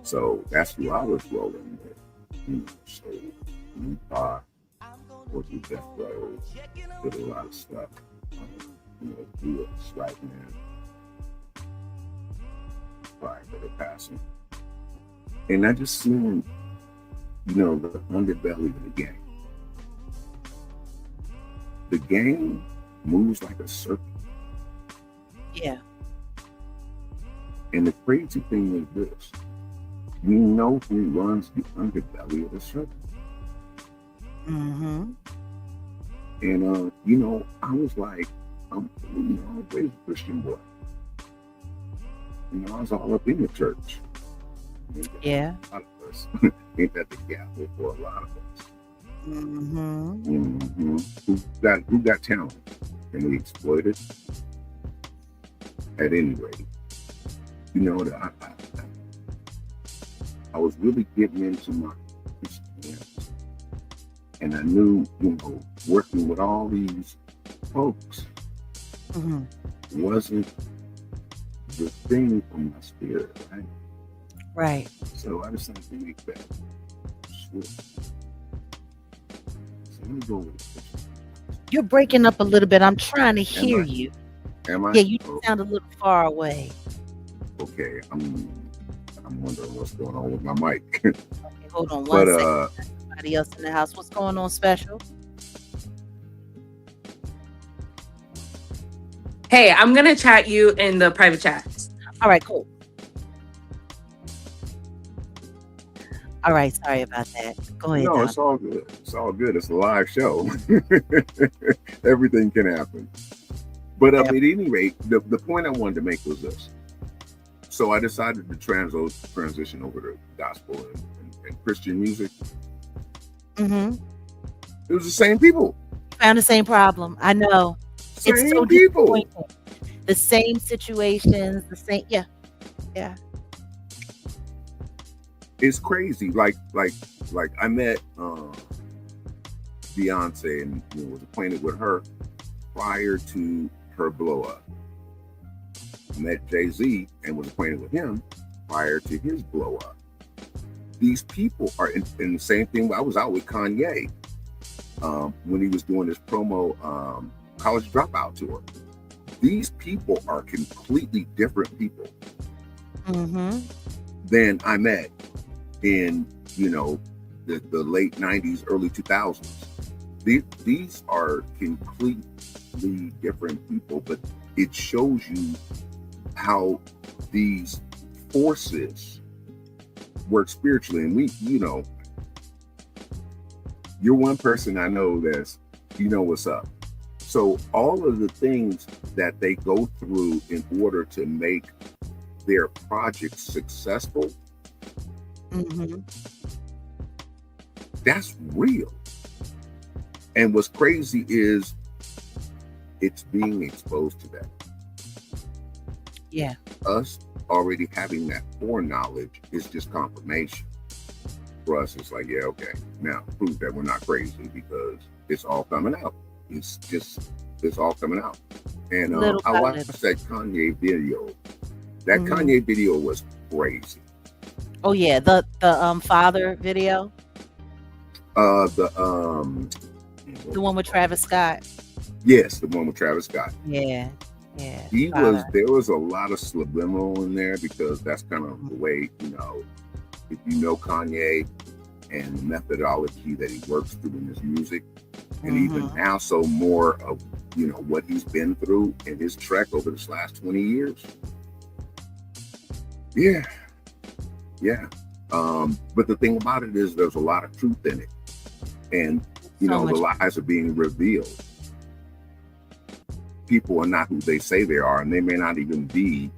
So that's who I was rolling with. So worked with Death Row, did a lot of stuff. He was a swag man prior to the passing. And I just seen, the underbelly of the game. The game moves like a serpent. Yeah. And the crazy thing is this. You know who runs the underbelly of the serpent. Mm-hmm. And, I was like, I'm always a Christian boy. I was all up in the church. Yeah. A lot of us. Ain't that the gap for a lot of us? Mm-hmm. Mm-hmm. Who got talent? And we exploit it? At any rate, I was really getting into my Christianity. And I knew, working with all these folks wasn't the thing for my spirit, right? Right. So I decided to make that switch. So let me go with it. You're breaking up a little bit. I'm trying to hear you. Am I? Yeah, you sound a little far away. Okay, I'm wondering what's going on with my mic. Okay, hold on one second. Somebody else in the house. What's going on, Special? Hey, I'm going to chat you in the private chat. All right, cool. All right, sorry about that. Go ahead, No, Doc. it's all good. It's all good. It's a live show. Everything can happen. But Yep. at any rate, the point I wanted to make was this. So I decided to transition over to gospel and Christian music. Mm-hmm. It was the same people. Found the same problem. I know. It's so Same people. disappointing. The same situations, the same. Yeah. Yeah. It's crazy. Like I met Beyonce and was acquainted with her prior to her blow up. Met Jay-Z and was acquainted with him prior to his blow up. These people are in the same thing. I was out with Kanye when he was doing his promo college dropout tour. These people are completely different people than I met in the late 90s, early 2000s. These are completely different people, but it shows you how these forces work spiritually. And you're one person I know that's, what's up. So all of the things that they go through in order to make their project successful, that's real. And what's crazy is it's being exposed to that. Yeah. Us already having that foreknowledge is just confirmation. For us, it's like, yeah, okay. Now prove that we're not crazy because it's all coming out. It's all coming out. And I watched that Kanye video. That Kanye video was crazy. Oh yeah, the father video. The one with Travis Scott. Yes, the one with Travis Scott. Yeah. Yeah. There was a lot of subliminal in there because that's kind of the way, if you know Kanye and the methodology that he works through in his music, and even now, so more of, what he's been through in his trek over this last 20 years. Yeah. Yeah. But the thing about it is there's a lot of truth in it. And, the lies are being revealed. People are not who they say they are, and they may not even be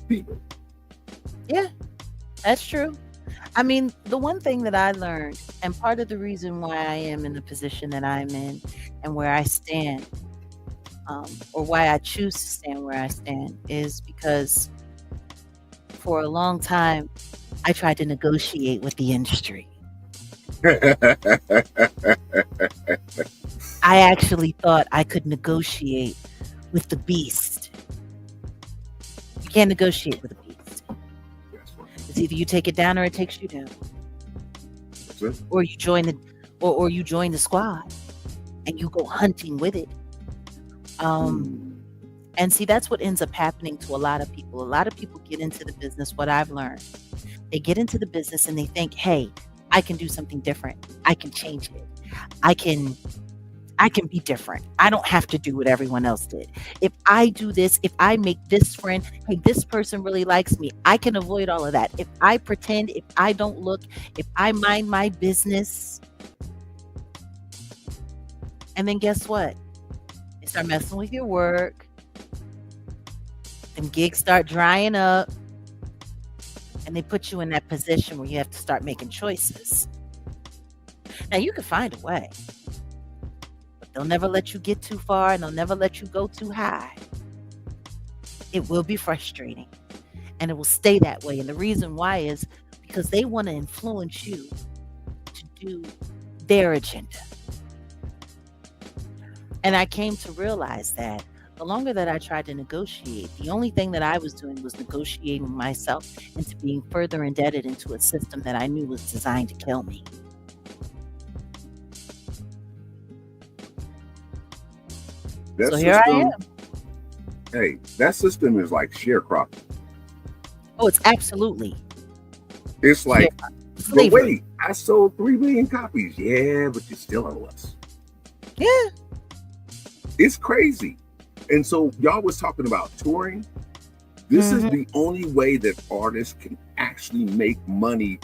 people. Yeah, that's true. I mean, the one thing that I learned, and part of the reason why I am in the position that I'm in and where I stand, or why I choose to stand where I stand, is because for a long time, I tried to negotiate with the industry. I actually thought I could negotiate with the beast. You can't negotiate with the beast. It's either you take it down or it takes you down. That's it. Or you join the squad and you go hunting with it. And see, that's what ends up happening to a lot of people. A lot of people get into the business. What I've learned, they get into the business and they think, hey, I can do something different. I can change it. I can be different. I don't have to do what everyone else did. If I do this, if I make this friend, hey, this person really likes me, I can avoid all of that. If I pretend, if I don't look, if I mind my business. And then guess what? They start messing with your work. Them gigs start drying up. And they put you in that position where you have to start making choices. Now, you can find a way. They'll never let you get too far, and they'll never let you go too high. It will be frustrating, and it will stay that way. And the reason why is because they want to influence you to do their agenda. And I came to realize that the longer that I tried to negotiate, the only thing that I was doing was negotiating myself into being further indebted into a system that I knew was designed to kill me. That so here I am. Hey, that system is like sharecropping. Oh, it's absolutely. It's like, but wait, I sold 3 million copies. Yeah, but you still owe us. Yeah. It's crazy. And so y'all was talking about touring. This is the only way that artists can actually make money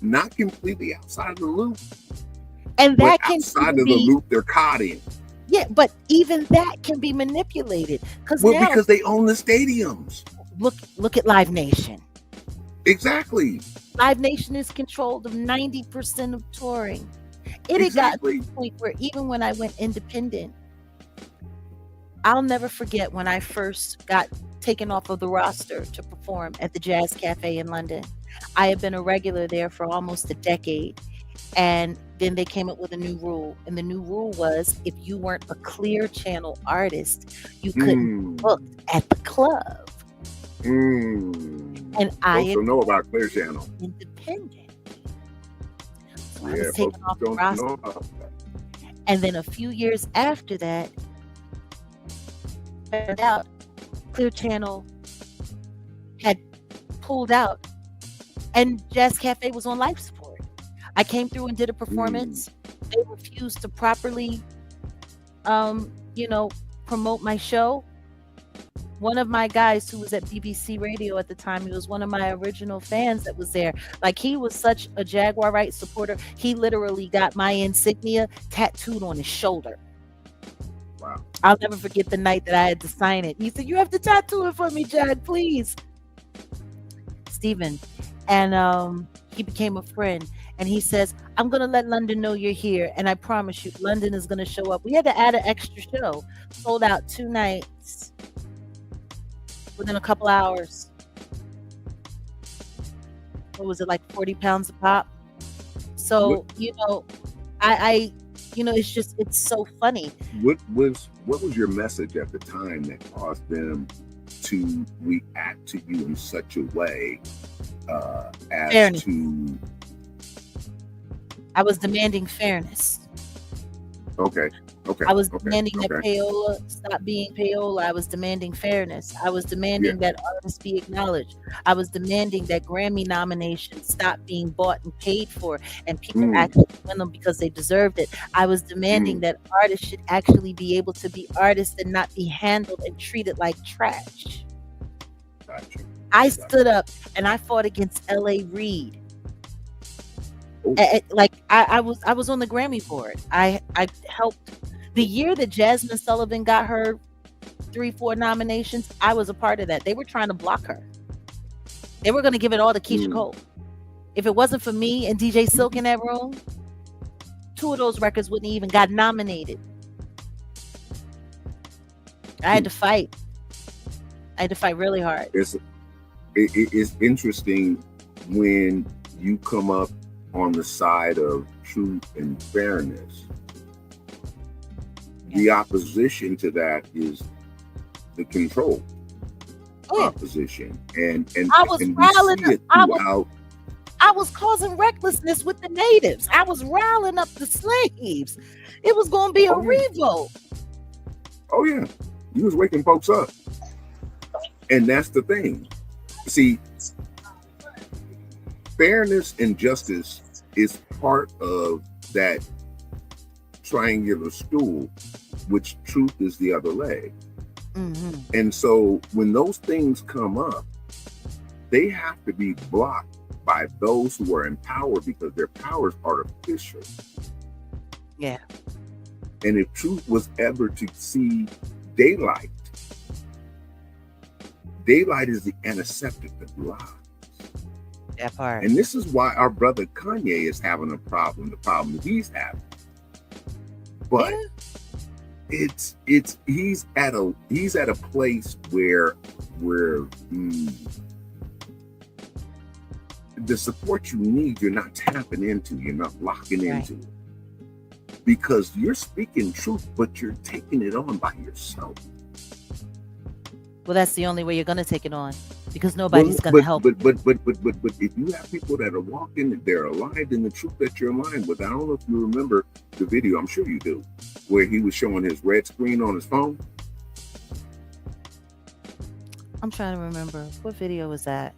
not completely outside of the loop, And but that can outside even of the be, loop they're caught in. yeah, but even that can be manipulated. Because Well, now, because they own the stadiums. look at Live Nation. Exactly. Live Nation is controlled of 90% of touring. It had gotten to Exactly. the point where even when I went independent, I'll never forget when I first got taken off of the roster to perform at the Jazz Cafe in London. I had been a regular there for almost a decade. And then they came up with a new rule. And the new rule was if you weren't a Clear Channel artist, you couldn't be booked at the club. And I Folks don't know about Clear Channel. independent. So I Yeah, was folks taken off the don't roster. know about that. And then a few years after that, found out Clear Channel had pulled out and Jazz Cafe was on life support. I came through and did a performance. They refused to properly promote my show. One of my guys who was at BBC Radio at the time, he was one of my original fans that was there. Like, he was such a Jaguar rights supporter. He literally got my insignia tattooed on his shoulder. Wow. I'll never forget the night that I had to sign it. He said, "You have to tattoo it for me, Jag, please." Stephen. And he became a friend. And he says, "I'm going to let London know you're here. And I promise you, London is going to show up." We had to add an extra show. Sold out 2 nights within a couple hours. What was it, like 40 pounds a pop? So, I it's so funny. What was your message at the time that caused them to react to you in such a way as Fairness. to? I was demanding fairness. Okay. I was demanding that payola stop being payola. I was demanding fairness. I was demanding that artists be acknowledged. I was demanding that Grammy nominations stop being bought and paid for and people actually win them because they deserved it. I was demanding that artists should actually be able to be artists and not be handled and treated like trash. Gotcha. I stood up and I fought against L.A. Reid. I was on the Grammy board. I helped. The year that Jasmine Sullivan got her 3-4 nominations, I was a part of that. They were trying to block her. They were going to give it all to Keisha Cole. If it wasn't for me and DJ Silk in that room, 2 of those records wouldn't even got nominated. I had to fight. I had to fight really hard. It's interesting when you come up on the side of truth and fairness. The opposition to that is the control opposition, and I was riling we see it throughout. I was causing recklessness with the natives. I was riling up the slaves. It was going to be a revolt. Oh yeah, you was waking folks up, and that's the thing. See, fairness and justice is part of that triangular stool, which truth is the other leg. And so when those things come up, they have to be blocked by those who are in power because their power is artificial. Yeah. And if truth was ever to see daylight is the antiseptic of lies. That part. And this is why our brother Kanye is having the problem he's having. But he's at a place where the support you need, you're not tapping into, you're not locking into it. Because you're speaking truth, but you're taking it on by yourself. Well, that's the only way you're going to take it on, because nobody's going to help. But if you have people that are walking, they're aligned in the truth that you're aligned with. I don't know if you remember the video, I'm sure you do, where he was showing his red screen on his phone. I'm trying to remember. What video was that?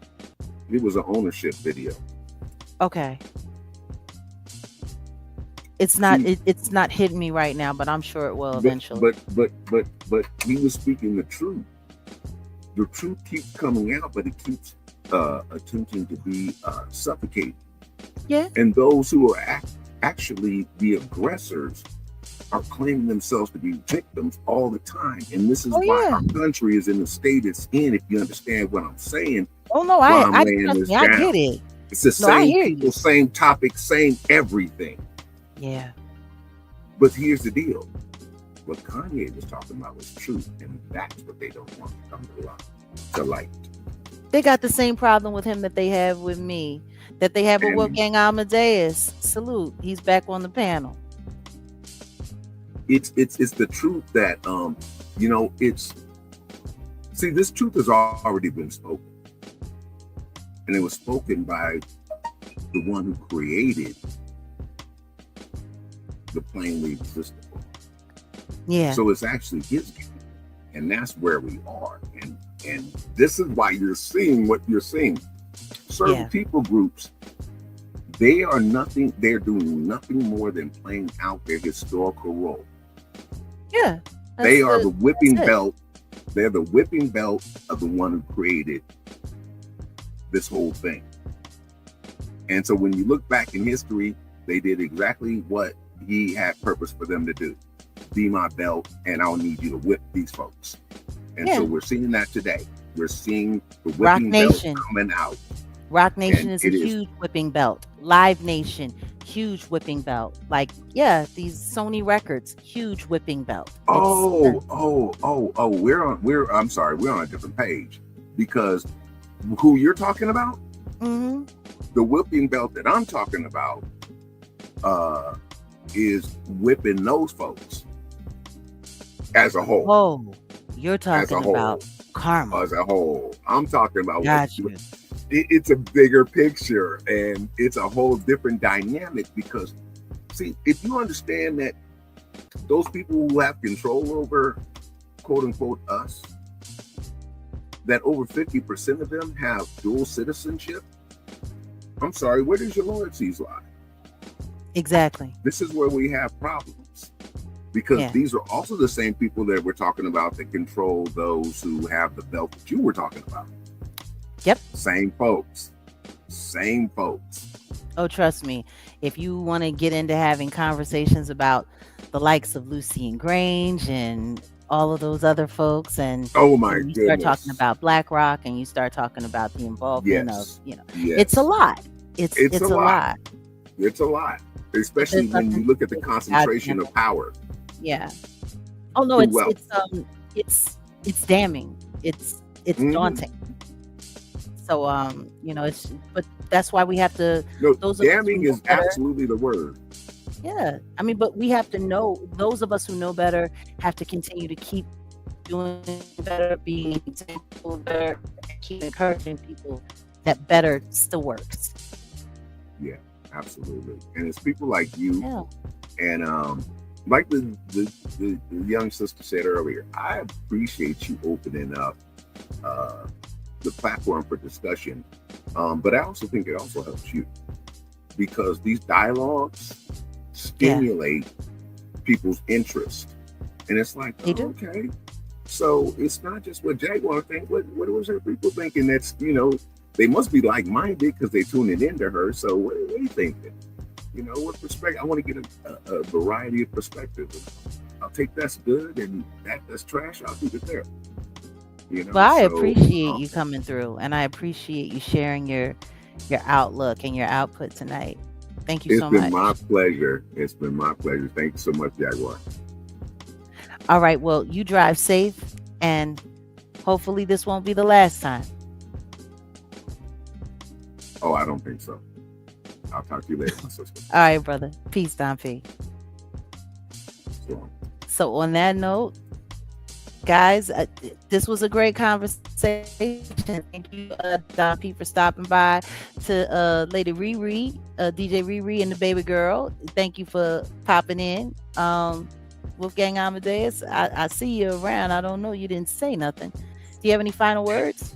It was an ownership video. Okay. It's not hitting me right now, but I'm sure it will eventually. But he was speaking the truth. The truth keeps coming out, but it keeps attempting to be suffocated. Yeah. And those who are actually the aggressors are claiming themselves to be victims all the time. And this is why our country is in the state it's in, if you understand what I'm saying. Oh, no, I'm I laying this I down. get it. It's the same people, same topic, same everything. Yeah. But here's the deal. What Kanye was talking about was truth, and that's what they don't want to come to light. They got the same problem with him that they have with me, that they have with Wolfgang Amadeus. Salute. He's back on the panel. It's the truth that this truth has already been spoken. And it was spoken by the one who created the plainly existable. Yeah. So it's actually his game. And that's where we are. And this is why you're seeing what you're seeing. Certain people groups, they're doing nothing more than playing out their historical role. Yeah. They are the whipping belt. They're the whipping belt of the one who created this whole thing. And so when you look back in history, they did exactly what he had purpose for them to do. Be my belt, and I'll need you to whip these folks. And so we're seeing that today. We're seeing the whipping belt coming out. Rock Nation is a huge whipping belt. Live Nation, huge whipping belt. Like, these Sony records, huge whipping belt. We're on a different page, because who you're talking about, the whipping belt that I'm talking about is whipping those folks as a whole. Oh, you're talking about karma as a whole. I'm talking about gotcha. It's a bigger picture, and it's a whole different dynamic, because see, if you understand that those people who have control over quote unquote us, that over 50% of them have dual citizenship, I'm sorry, where does your loyalties lie? Exactly. This is where we have problems, because these are also the same people that we're talking about that control those who have the belt that you were talking about. Yep. Same folks. Oh, trust me. If you want to get into having conversations about the likes of Lucy and Grange and all of those other folks, and you start talking about BlackRock, and you start talking about the involvement of, it's a lot. It's a lot. It's a lot, especially when you look at the concentration of power. Yeah. Oh no, it's damning. It's daunting. So but that's why we have to. No, damning is absolutely the word. Yeah, I mean, but we have to know. Those of us who know better have to continue to keep doing better, being example better, keep encouraging people that better still works. Yeah, absolutely. And it's people like you, and like the young sister said earlier, I appreciate you opening up the platform for discussion, but I also think it also helps you, because these dialogues stimulate people's interest, and it's like, okay, so it's not just what Jaguar think. What was her people thinking? That's they must be like-minded because they tuning into her. So what are they thinking? What perspective? I want to get a variety of perspectives. I'll take that's good, and that's trash. I'll keep it there. But I appreciate you coming through, and I appreciate you sharing your outlook and your output tonight. Thank you so much. It's been my pleasure. It's been my pleasure. Thank you so much, Jaguar. All right. Well, you drive safe, and hopefully this won't be the last time. Oh, I don't think so. I'll talk to you later, my sister. All right, brother. Peace, Don P. So on that note, guys, this was a great conversation. Thank you, Don P, for stopping by, to Lady Riri, DJ Riri and the baby girl. Thank you for popping in. Wolfgang Amadeus, I see you around. I don't know, you didn't say nothing. Do you have any final words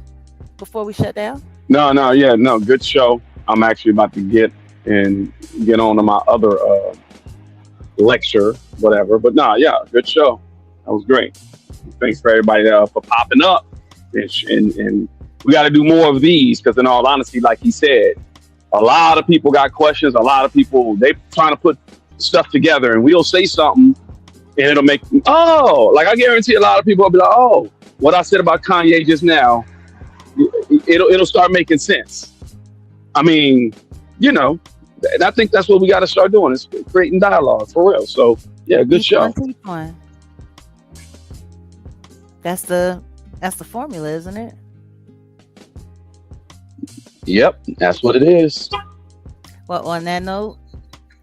before we shut down? No, good show. I'm actually about to get on to my other lecture, whatever. But good show. That was great. Thanks for everybody for popping up, and we got to do more of these, because in all honesty, like he said, a lot of people got questions. A lot of people, they trying to put stuff together, and we'll say something and it'll make, like I guarantee a lot of people will be like, oh, what I said about Kanye just now, it'll start making sense. I mean, and I think that's what we got to start doing, is creating dialogue for real. So yeah, good show. That's the formula, isn't it? Yep, that's what it is. Well, on that note,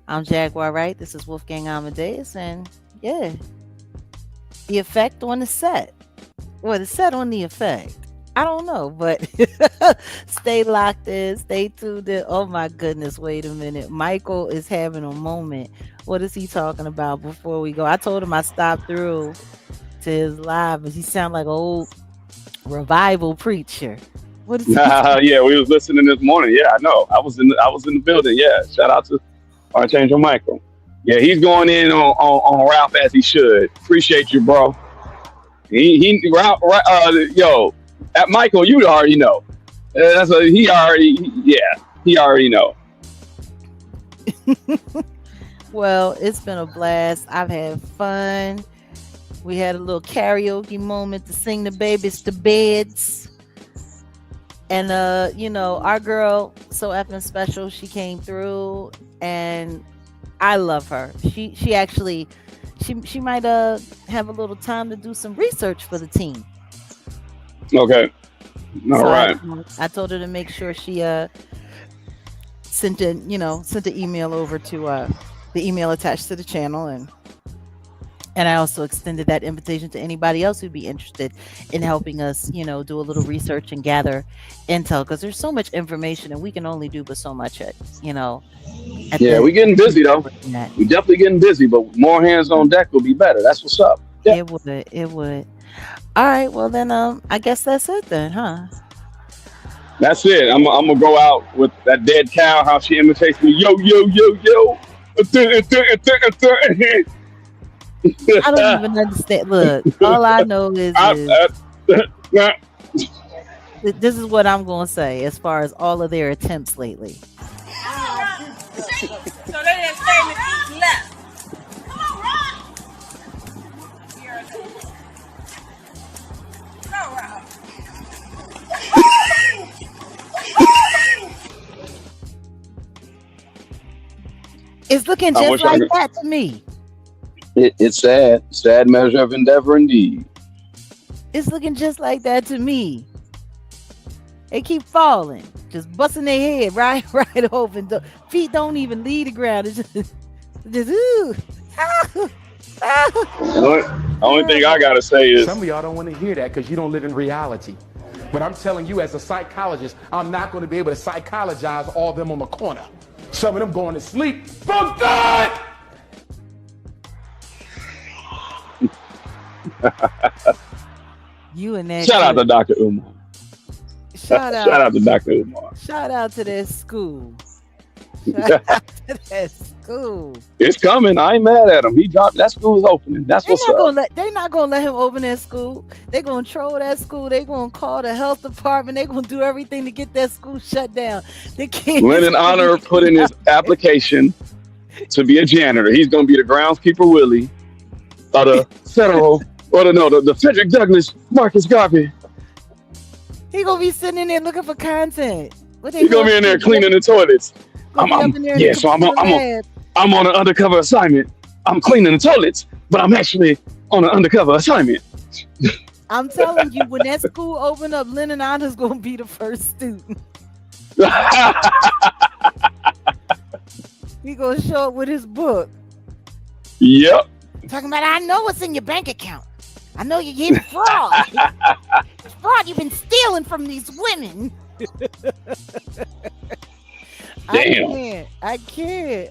I'm Jaguar Wright. This is Wolfgang Amadeus, and yeah, the effect on the set. Well, the set on the effect. I don't know, but stay locked in, stay tuned in. Oh my goodness, wait a minute. Michael is having a moment. What is he talking about before we go? I told him I stopped through to his live, but he sounded like an old revival preacher. What is he yeah, we was listening this morning. Yeah, I know. I was in the building. Yeah, shout out to Archangel Michael. Yeah, he's going in on Ralph as he should. Appreciate you, bro. Ralph, at Michael, you already know. He already know. Well, it's been a blast. I've had fun. We had a little karaoke moment to sing the babies to beds. And our girl, so effing special, she came through, and I love her. She actually she might have a little time to do some research for the team. Okay. All right. I told her to make sure she sent an email over to the email attached to the channel, and I also extended that invitation to anybody else who'd be interested in helping us, do a little research and gather intel, because there's so much information and we can only do but so much Yeah, we're getting busy though. We're definitely getting busy, but more hands on deck will be better. That's what's up. Yeah. It would. All right, well then I guess that's it then, huh? That's it. I'm gonna go out with that dead cow, how she imitates me. Yo, yo, yo, yo. I don't even understand. Look, all I know is this is what I'm going to say as far as all of their attempts lately. So they didn't say anything left. Come on, Rob. Go, Rob. It's looking just like that to me. It's sad measure of endeavor indeed. It's looking just like that to me. They keep falling, just busting their head right open. The feet don't even leave the ground. It's just ooh. The only thing I gotta say is, some of y'all don't want to hear that because you don't live in reality. But I'm telling you, as a psychologist, I'm not going to be able to psychologize all of them on the corner. Some of them going to sleep for good. You and that. Shout out to Dr. Umar. Shout out to Dr. Umar. Shout out to that school. Shout out to that school. It's coming. I ain't mad at him. He dropped that school is opening. That's what's up. They're not gonna let him open that school. They're gonna troll that school. They're gonna call the health department. They're gonna do everything to get that school shut down. They can't. Lennon Honor put in his application to be a janitor. He's gonna be the groundskeeper Willie, or the federal, the Frederick Douglass Marcus Garvey. He gonna be sitting in there looking for content. He's gonna be in there cleaning the toilets. I'm on an undercover assignment. I'm cleaning the toilets, but I'm actually on an undercover assignment. I'm telling you, when that school open up, Lennon Honor's gonna be the first student. He gonna show up with his book. Yep. Talking about, I know what's in your bank account. I know you're getting fraud. Fraud, you've been stealing from these women. Damn. I can't.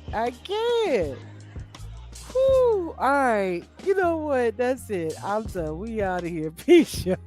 Whew. All right. You know what? That's it. I'm done. We out of here. Peace, y'all.